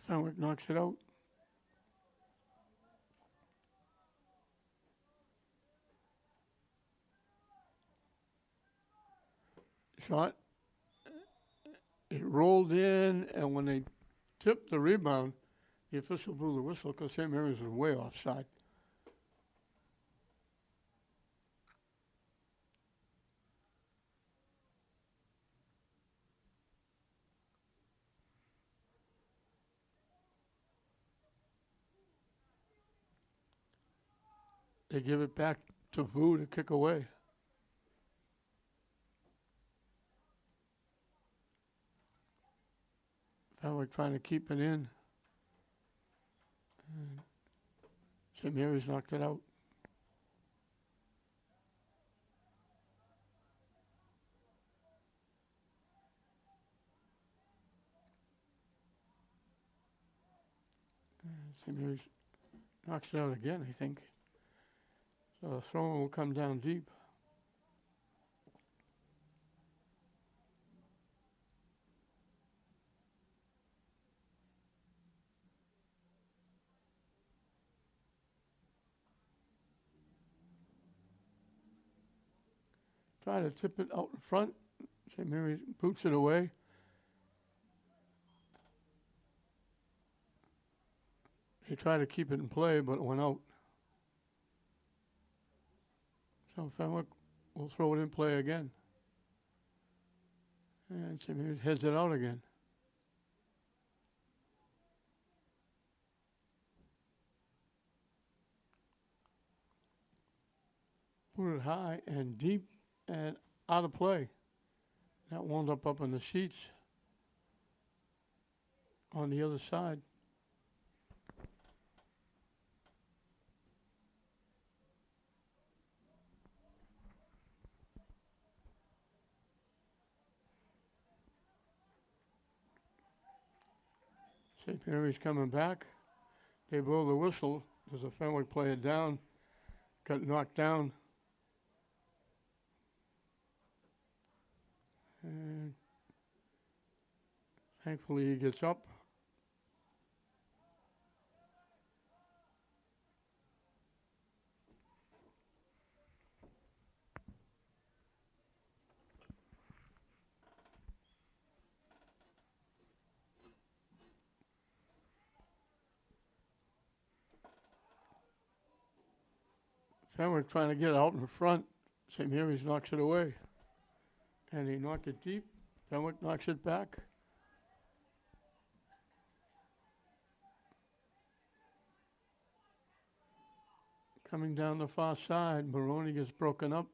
A: Fenwick knocks it out. Shot. It rolled in, and when they tipped the rebound, the official blew the whistle because St. Mary's was way offside. They give it back to Vu to kick away. Fenwick trying to keep it in. St. Mary's knocked it out. St. Mary's knocks it out again, I think. So the throw will come down deep. Try to tip it out in front. St. Mary's boots it away. He tried to keep it in play, but it went out. So Fenwick will throw it in play again. And St. Mary's heads it out again. Put it high and deep and out of play. That wound up in the seats on the other side. St. Mary's coming back. They blow the whistle. There's a Fenwick player down. Got knocked down. And thankfully he gets up. Fenwick trying to get out in front. St. Mary's knocks it away. And he knocked it deep. Fenwick knocks it back. Coming down the far side, Maroney gets broken up.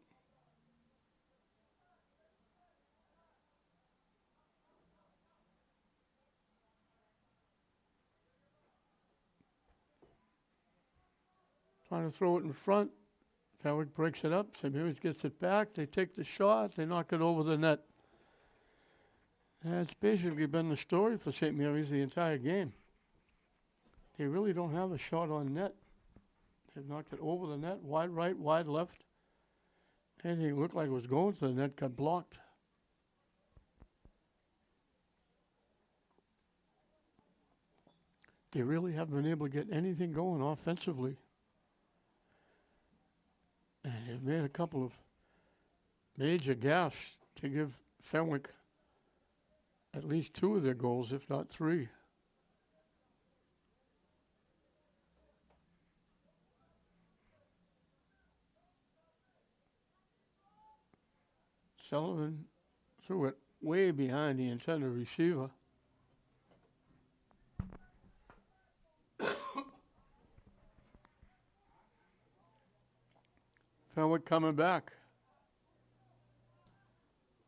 A: trying to throw it in front. Fenwick breaks it up. St. Mary's gets it back. They take the shot. They knock it over the net. That's basically been the story for St. Mary's the entire game. They really don't have a shot on net. They've knocked it over the net, wide right, wide left. Anything looked like it was going to the net got blocked. They really haven't been able to get anything going offensively. And they've made a couple of major gaffes to give Fenwick at least 2 of their goals, if not 3. Sullivan threw it way behind the intended receiver. Fenwick coming back.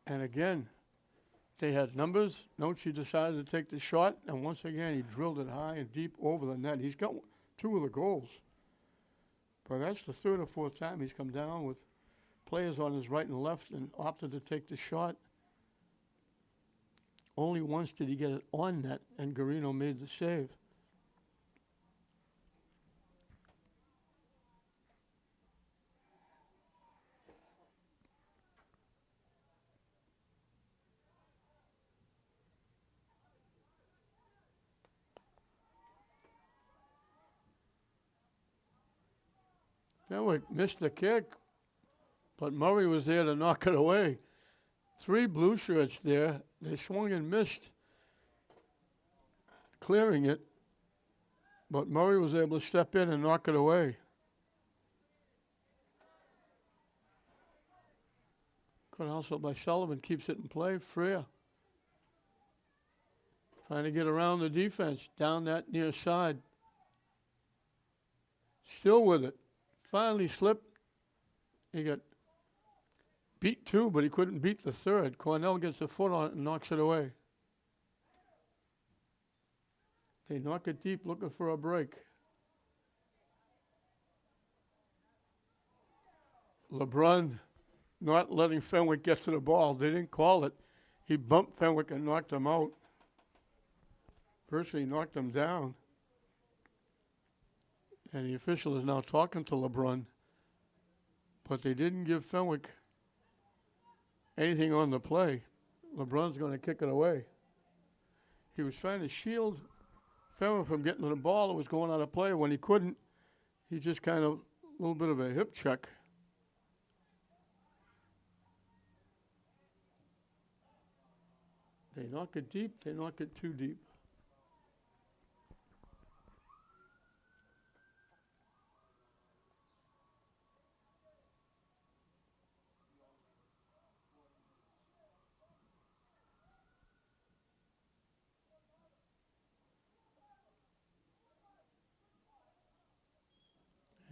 A: And again, they had numbers. Nochi decided to take the shot, and once again, he drilled it high and deep over the net. He's got 2 of the goals. But that's the 3rd or 4th time he's come down with players on his right and left and opted to take the shot. Only once did he get it on net, and Garino made the save. Fenwick missed the kick, but Murray was there to knock it away. 3 blue shirts there. They swung and missed clearing it, but Murray was able to step in and knock it away. Good hustle by Sullivan, keeps it in play. Freer trying to get around the defense, down that near side. Still with it. Finally slipped. He got beat 2, but he couldn't beat the 3rd. Cornell gets a foot on it and knocks it away. They knock it deep, looking for a break. LeBrun not letting Fenwick get to the ball. They didn't call it. He bumped Fenwick and knocked him out. Virtually knocked him down. And the official is now talking to LeBrun. But they didn't give Fenwick anything on the play. LeBrun's going to kick it away. He was trying to shield Fenwick from getting to the ball that was going out of play. When he couldn't, he just kind of a little bit of a hip check. They knock it deep. They knock it too deep.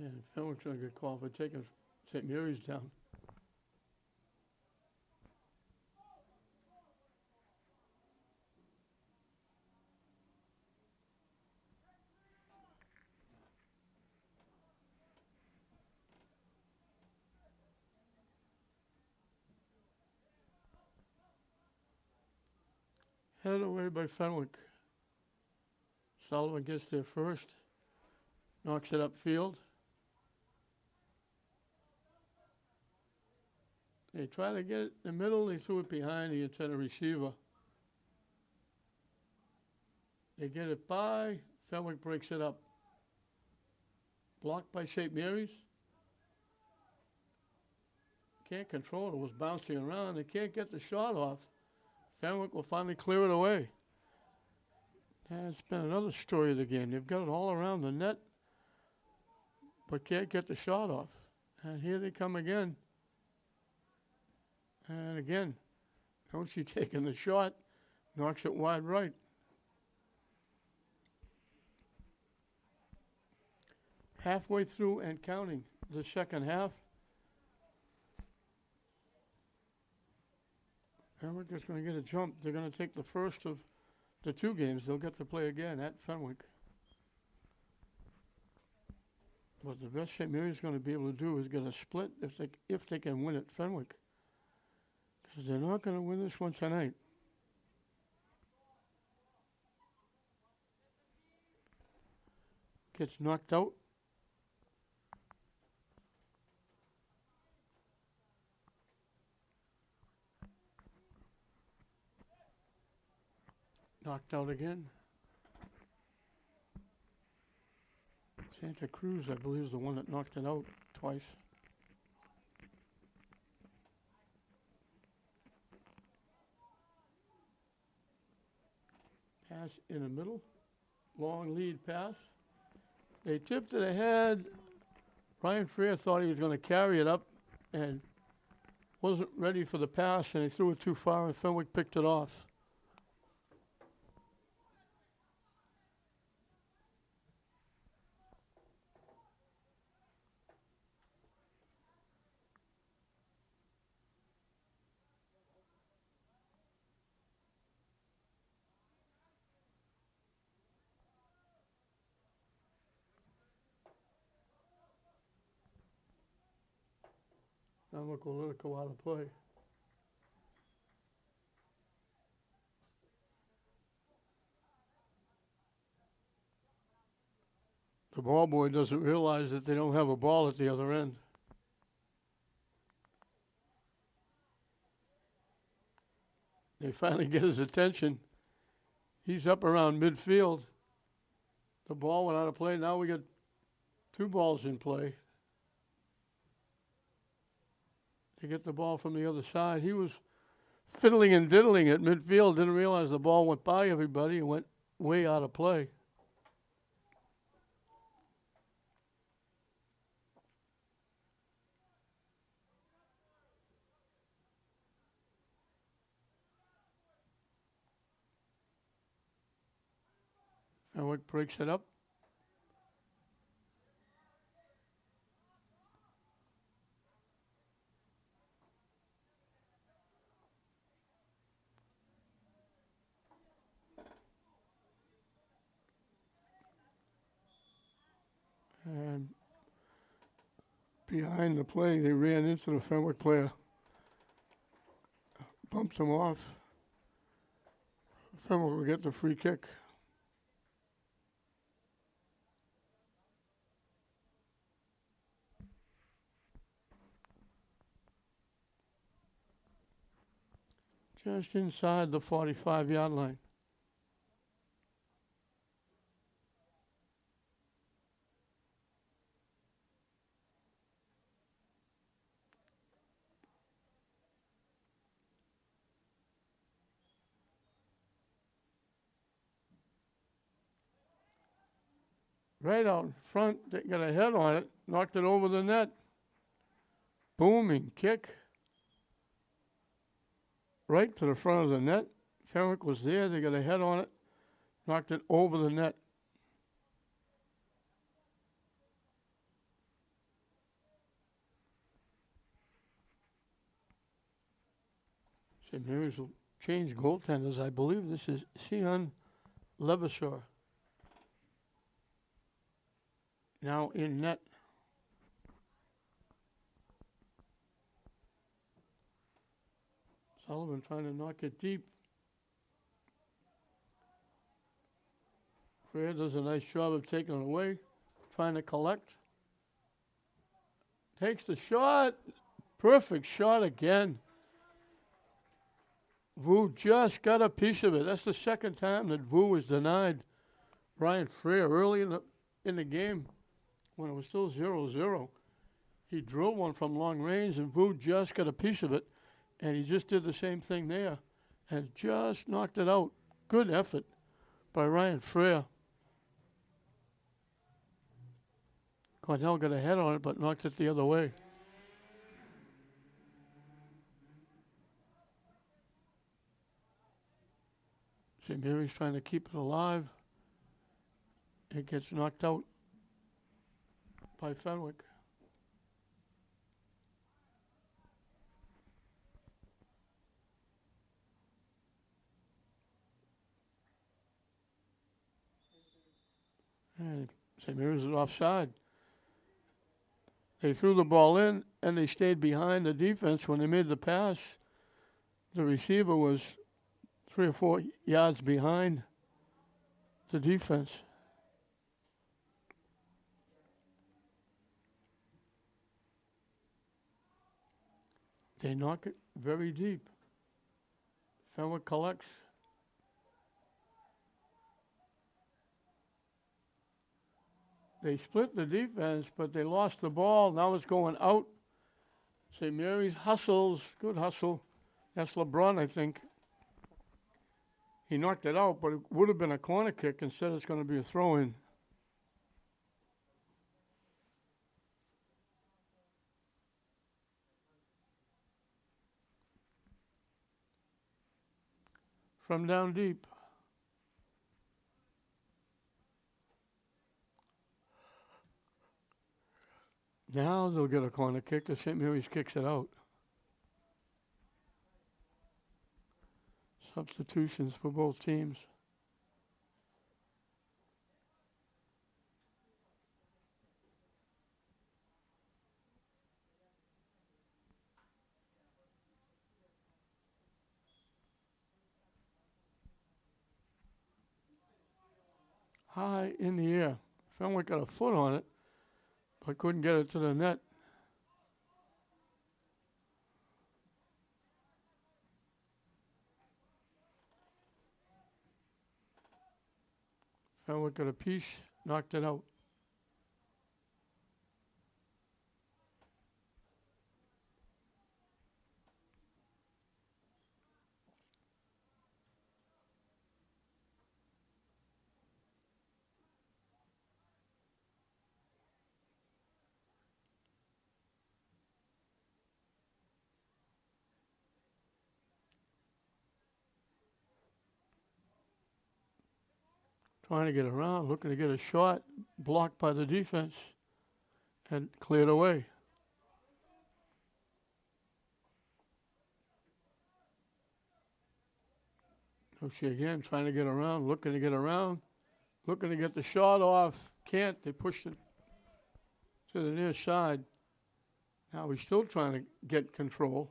A: And Fenwick's going to get called for taking St. Mary's down. Headed away by Fenwick. Sullivan gets there first. Knocks it upfield. They try to get it in the middle. They threw it behind the intended receiver. They get it by. Fenwick breaks it up. Blocked by St. Mary's. Can't control it. It was bouncing around. They can't get the shot off. Fenwick will finally clear it away. That's been another story of the game. They've got it all around the net, but can't get the shot off. And here they come again. And again, Nochi taking the shot, knocks it wide right. Halfway through and counting the second half. Fenwick is going to get a jump. They're going to take the first of the 2 games. They'll get to play again at Fenwick. But the best St. Mary's going to be able to do is get a split if they can win at Fenwick. Because they're not going to win this one tonight. Gets knocked out. Knocked out again. Santa Cruz, I believe, is the one that knocked it out twice. Pass in the middle. Long lead pass. They tipped it ahead. Ryan Freer thought he was going to carry it up and wasn't ready for the pass, and he threw it too far, and Fenwick picked it off. Fenwick will let it go out of play. The ball boy doesn't realize that they don't have a ball at the other end. They finally get his attention. He's up around midfield. The ball went out of play. Now we got 2 balls in play. They get the ball from the other side. He was fiddling and diddling at midfield, didn't realize the ball went by everybody and went way out of play. Fenwick breaks it up. And behind the play, they ran into the Fenwick player. Bumped him off. Fenwick will get the free kick. Just inside the 45-yard line. Right out in front, they got a head on it, knocked it over the net. Booming kick. Right to the front of the net. Fenwick was there, they got a head on it, knocked it over the net. St. Mary's will change goaltenders. I believe this is Sion Levasseur. Now in net. Sullivan trying to knock it deep. Freer does a nice job of taking it away, trying to collect. Takes the shot. Perfect shot again. Vu just got a piece of it. That's the second time that Vu was denied Brian Freer early in the game when it was still 0-0. He drilled one from long range, and Vu just got a piece of it. And he just did the same thing there and just knocked it out. Good effort by Ryan Freer. Cornell got a head on it, but knocked it the other way. St. Mary's trying to keep it alive. It gets knocked out by Fenwick. And St. Mary's is offside. They threw the ball in, and they stayed behind the defense. When they made the pass, the receiver was 3 or 4 yards behind the defense. They knock it very deep. Fenwick collects. They split the defense, but they lost the ball. Now it's going out. St. Mary's hustles. Good hustle. That's LeBron, I think. He knocked it out, but it would have been a corner kick. Instead, it's going to be a throw-in. From down deep. Now they'll get a corner kick. The St. Mary's kicks it out. Substitutions for both teams. High in the air. Fenwick got a foot on it, but couldn't get it to the net. Fenwick got a piece, knocked it out. Trying to get around, looking to get a shot, blocked by the defense, and cleared away. Oshie again, trying to get around, looking to get around, looking to get the shot off. Can't. They pushed it to the near side. Now he's still trying to get control.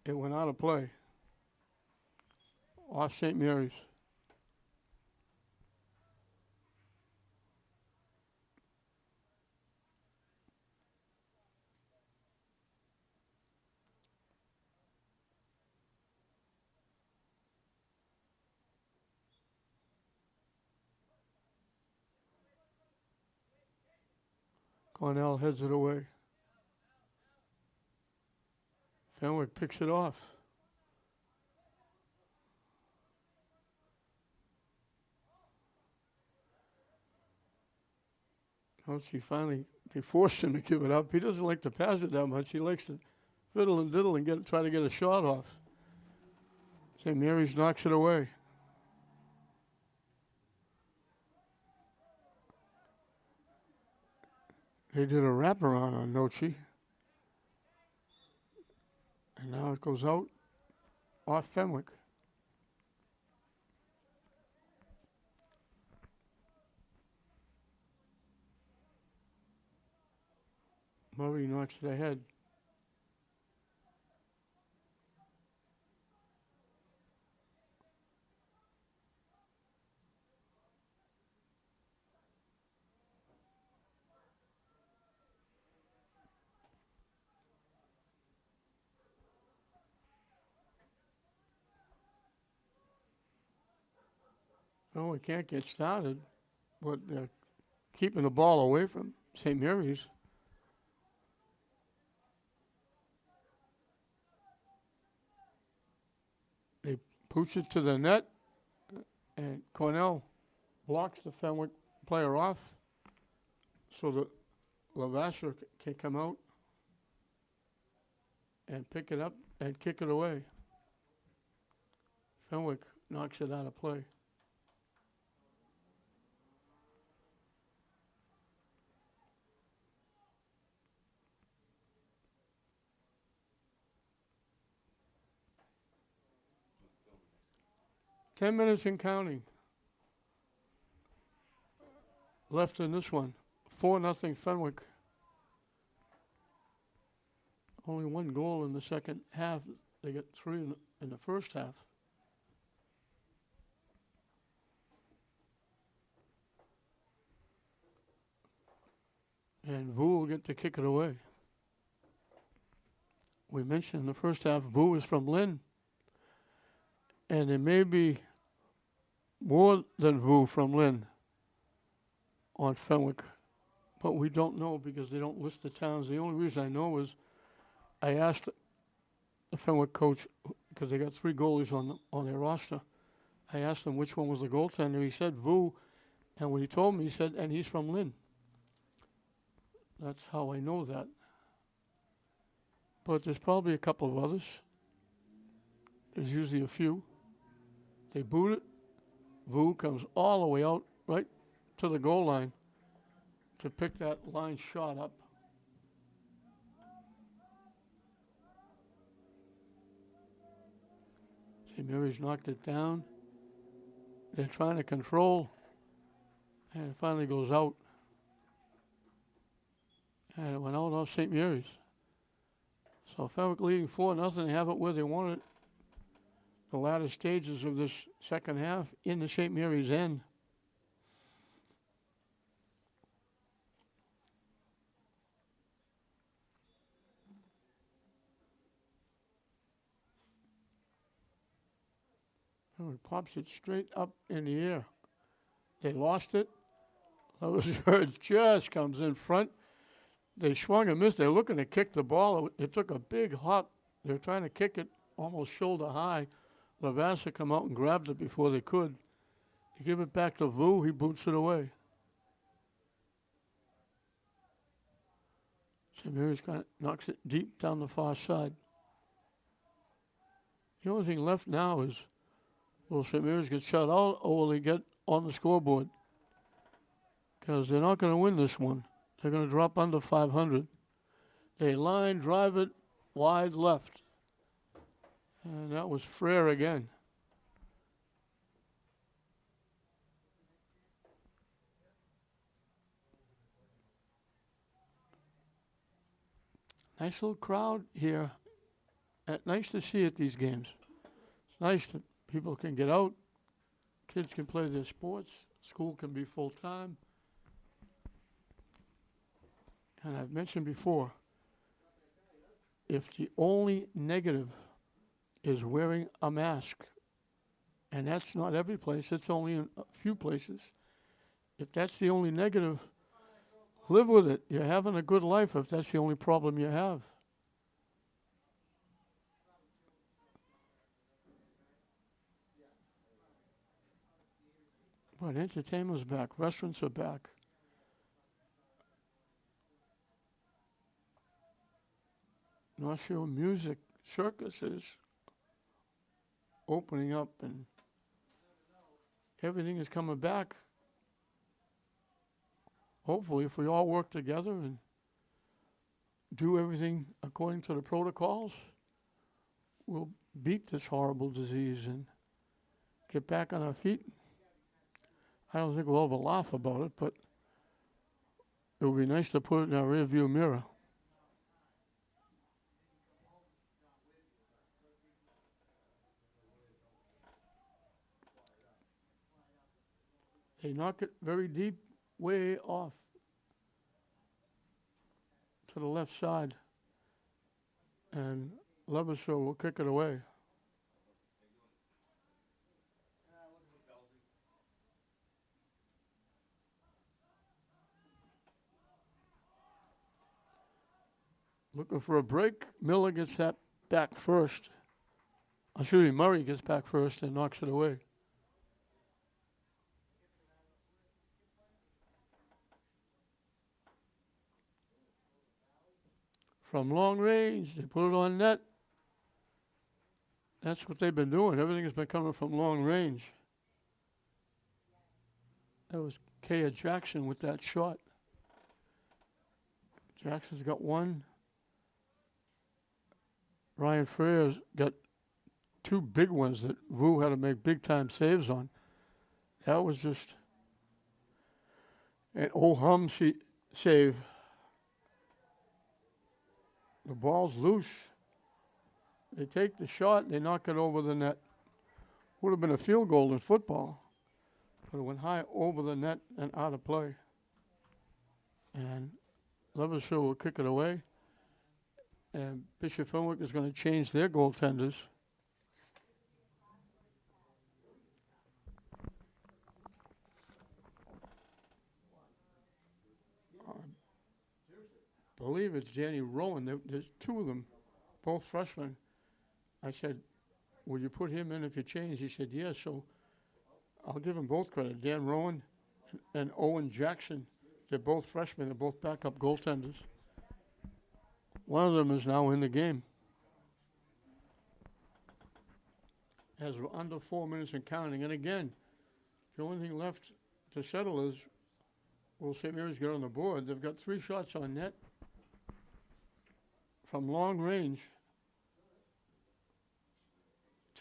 A: It went out of play. Off St. Mary's. Cornell heads it away. Fenwick picks it off. He finally, they forced him to give it up. He doesn't like to pass it that much. He likes to fiddle and diddle and try to get a shot off. St. Mary's knocks it away. They did a wraparound on Nochi. And now it goes out off Fenwick. Murray knocks it ahead. No, we can't get started, but they're keeping the ball away from St. Mary's. They push it to the net, and Cornell blocks the Fenwick player off so that Lavasher can come out and pick it up and kick it away. Fenwick knocks it out of play. Ten minutes and counting left in this one. 4-0 Fenwick. Only one goal in the second half. They got 3 in the first half. And Vu will get to kick it away. We mentioned in the first half, Vu is from Lynn. And there may be more than Vu from Lynn on Fenwick. But we don't know because they don't list the towns. The only reason I know is I asked the Fenwick coach, because they got 3 goalies on their roster. I asked him which one was the goaltender. He said Vu. And when he told me, he said, and he's from Lynn. That's how I know that. But there's probably a couple of others. There's usually a few. They boot it. Vu comes all the way out right to the goal line to pick that line shot up. St. Mary's knocked it down. They're trying to control. And it finally goes out. And it went out off St. Mary's. So Fenwick leading 4-0. They have it where they want it. The latter stages of this second half in the St. Mary's end. Fenwick pops it straight up in the air. They lost it. Lewisburg just comes in front. They swung and missed. They're looking to kick the ball. It took a big hop. They're trying to kick it almost shoulder high. Lavassa come out and grabbed it before they could. They give it back to Vu. He boots it away. St. Mary's kind of knocks it deep down the far side. The only thing left now is, will St. Mary's get shut out or will they get on the scoreboard? Because they're not going to win this one. They're going to drop under 500. They line drive it wide left. And that was Frere again. Nice little crowd here. Nice to see at these games. It's nice that people can get out. Kids can play their sports. School can be full-time. And I've mentioned before, if the only negative is wearing a mask, and that's not every place, it's only in a few places. If that's the only negative, live with it. You're having a good life if that's the only problem you have. But entertainment's back. Restaurants are back. North Shore Music Circus is opening up and everything is coming back. Hopefully, if we all work together and do everything according to the protocols, we'll beat this horrible disease and get back on our feet. I don't think we'll ever laugh about it, but it would be nice to put it in our rearview mirror. They knock it very deep, way off to the left side, and Levishaw will kick it away. Looking for a break. Miller gets that back first. Murray gets back first and knocks it away. From long range, they put it on net. That's what they've been doing. Everything has been coming from long range. That was Kaya Jackson with that shot. Jackson's got one. Ryan Frere's got 2 big ones that Vu had to make big-time saves on. That was just... And Oh Hum, save. The ball's loose. They take the shot and they knock it over the net. Would have been a field goal in football, but it went high over the net and out of play. And Levershill will kick it away. And Bishop Fenwick is going to change their goaltenders. I believe it's Danny Rowan. There's two of them, both freshmen. I said, will you put him in if you change? He said, yes. So I'll give them both credit. Dan Rowan and Owen Jackson. They're both freshmen. They're both backup goaltenders. One of them is now in the game. As we're under 4 minutes and counting. And again, the only thing left to settle is, will St. Mary's get on the board? They've got 3 shots on net from long range.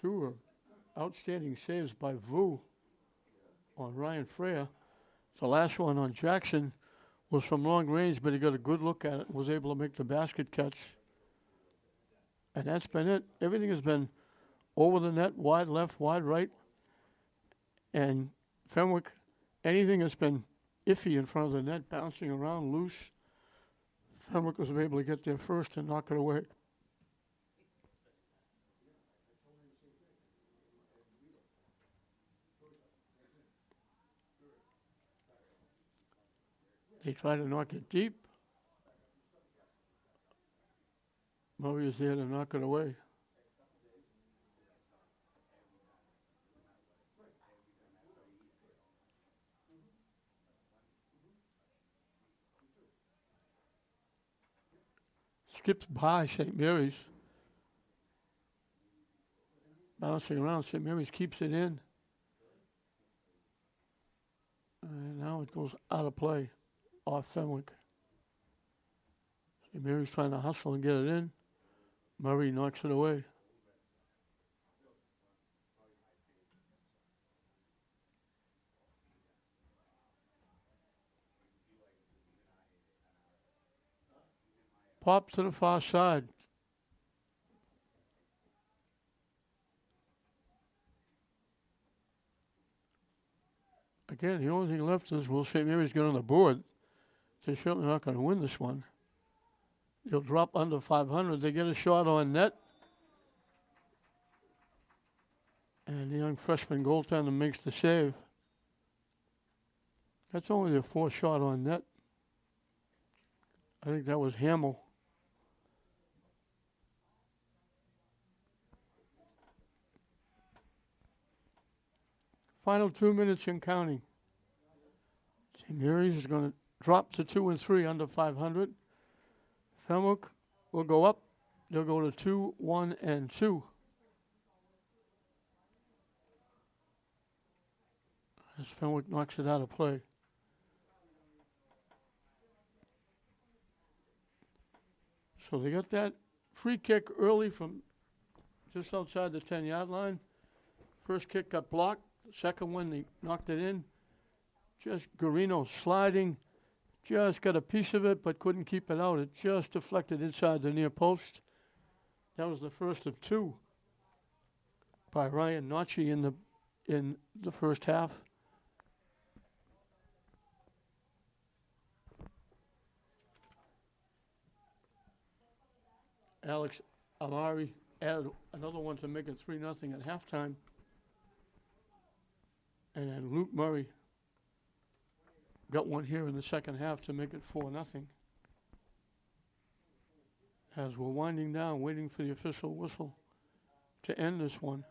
A: 2 are outstanding saves by Vu on Ryan Freya. The last one on Jackson was from long range, but he got a good look at it and was able to make the basket catch. And that's been it. Everything has been over the net, wide left, wide right. And Fenwick, anything that's been iffy in front of the net, bouncing around loose, Fenwick was able to get there first and knock it away. They try to knock it deep. Murray is there to knock it away. Skips by St. Mary's. Bouncing around, St. Mary's keeps it in. And now it goes out of play off Fenwick. St. Mary's trying to hustle and get it in. Murray knocks it away. Pop to the far side. Again, the only thing left is, will St. Mary's get on the board? They're certainly not going to win this one. They'll drop under 500. They get a shot on net. And the young freshman goaltender makes the save. That's only their 4th shot on net. I think that was Hamill. Final 2 minutes and counting. St. Mary's is going to drop to 2 and 3 under 500. Fenwick will go up. They'll go to 2, 1, and 2. As Fenwick knocks it out of play. So they got that free kick early from just outside the 10-yard line. First kick got blocked. Second one, they knocked it in. Just Garino sliding. Just got a piece of it, but couldn't keep it out. It just deflected inside the near post. That was the first of 2 by Ryan Notchi in the first half. Alex Amari added another one to make it 3-0 at halftime. And then Luke Murray got one here in the second half to make it 4-0. As we're winding down, waiting for the official whistle to end this one.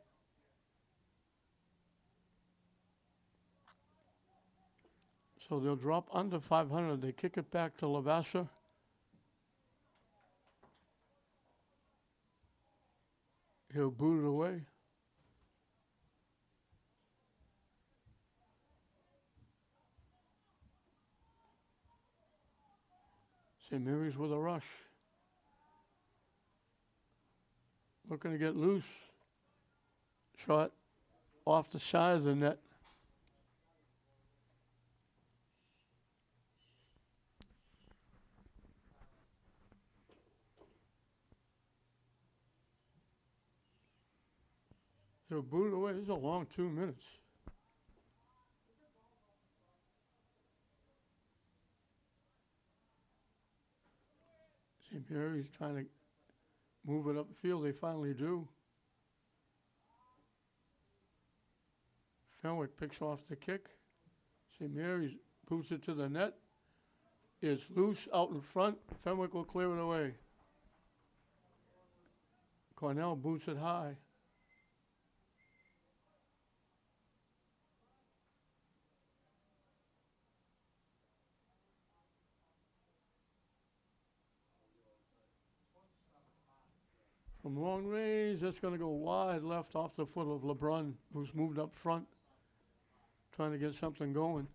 A: So they'll drop under 500. They kick it back to Lavasser. He'll boot it away. St. Mary's with a rush. Looking to get loose. Shot off the side of the net. to boot it away. This is a long 2 minutes. St. Mary's trying to move it upfield. They finally do. Fenwick picks off the kick. St. Mary's boots it to the net. It's loose out in front. Fenwick will clear it away. Cornell boots it high. From long range, that's going to go wide left off the foot of LeBrun, who's moved up front, trying to get something going.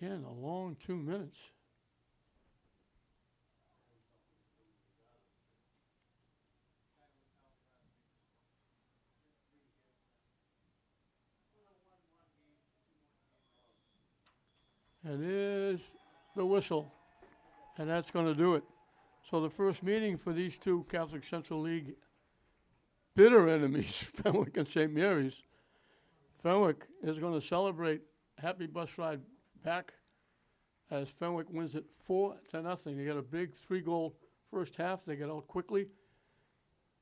A: Again, a long 2 minutes. And there's the whistle, and that's going to do it. So the first meeting for these two Catholic Central League bitter enemies, Fenwick and St. Mary's. Fenwick is going to celebrate happy bus ride back as Fenwick wins it 4-0. They got a big 3-goal first half. They got out quickly.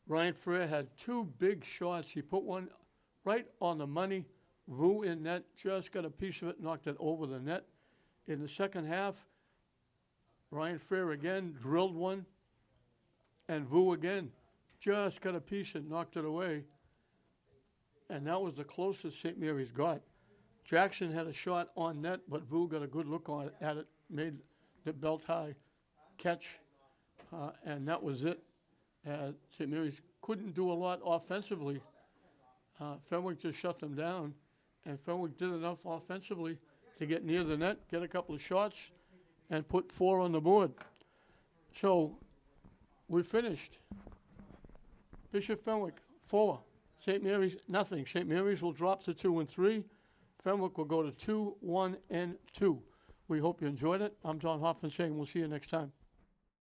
A: Ryan Frere had two big shots. He put one right on the money. Vu in net, just got a piece of it, knocked it over the net. In the second half, Ryan Frere again drilled one, and Vu again just got a piece and knocked it away. And that was the closest St. Mary's got. Jackson had a shot on net, but Vu got a good look at it, made the belt high catch, and that was it. St. Mary's couldn't do a lot offensively. Fenwick just shut them down, and Fenwick did enough offensively to get near the net, get a couple of shots, and put 4 on the board. So we finished. Bishop Fenwick, 4. St. Mary's, nothing. St. Mary's will drop to 2 and 3. Fenwick will go to 2, 1, and 2. We hope you enjoyed it. I'm John Hoffman saying we'll see you next time.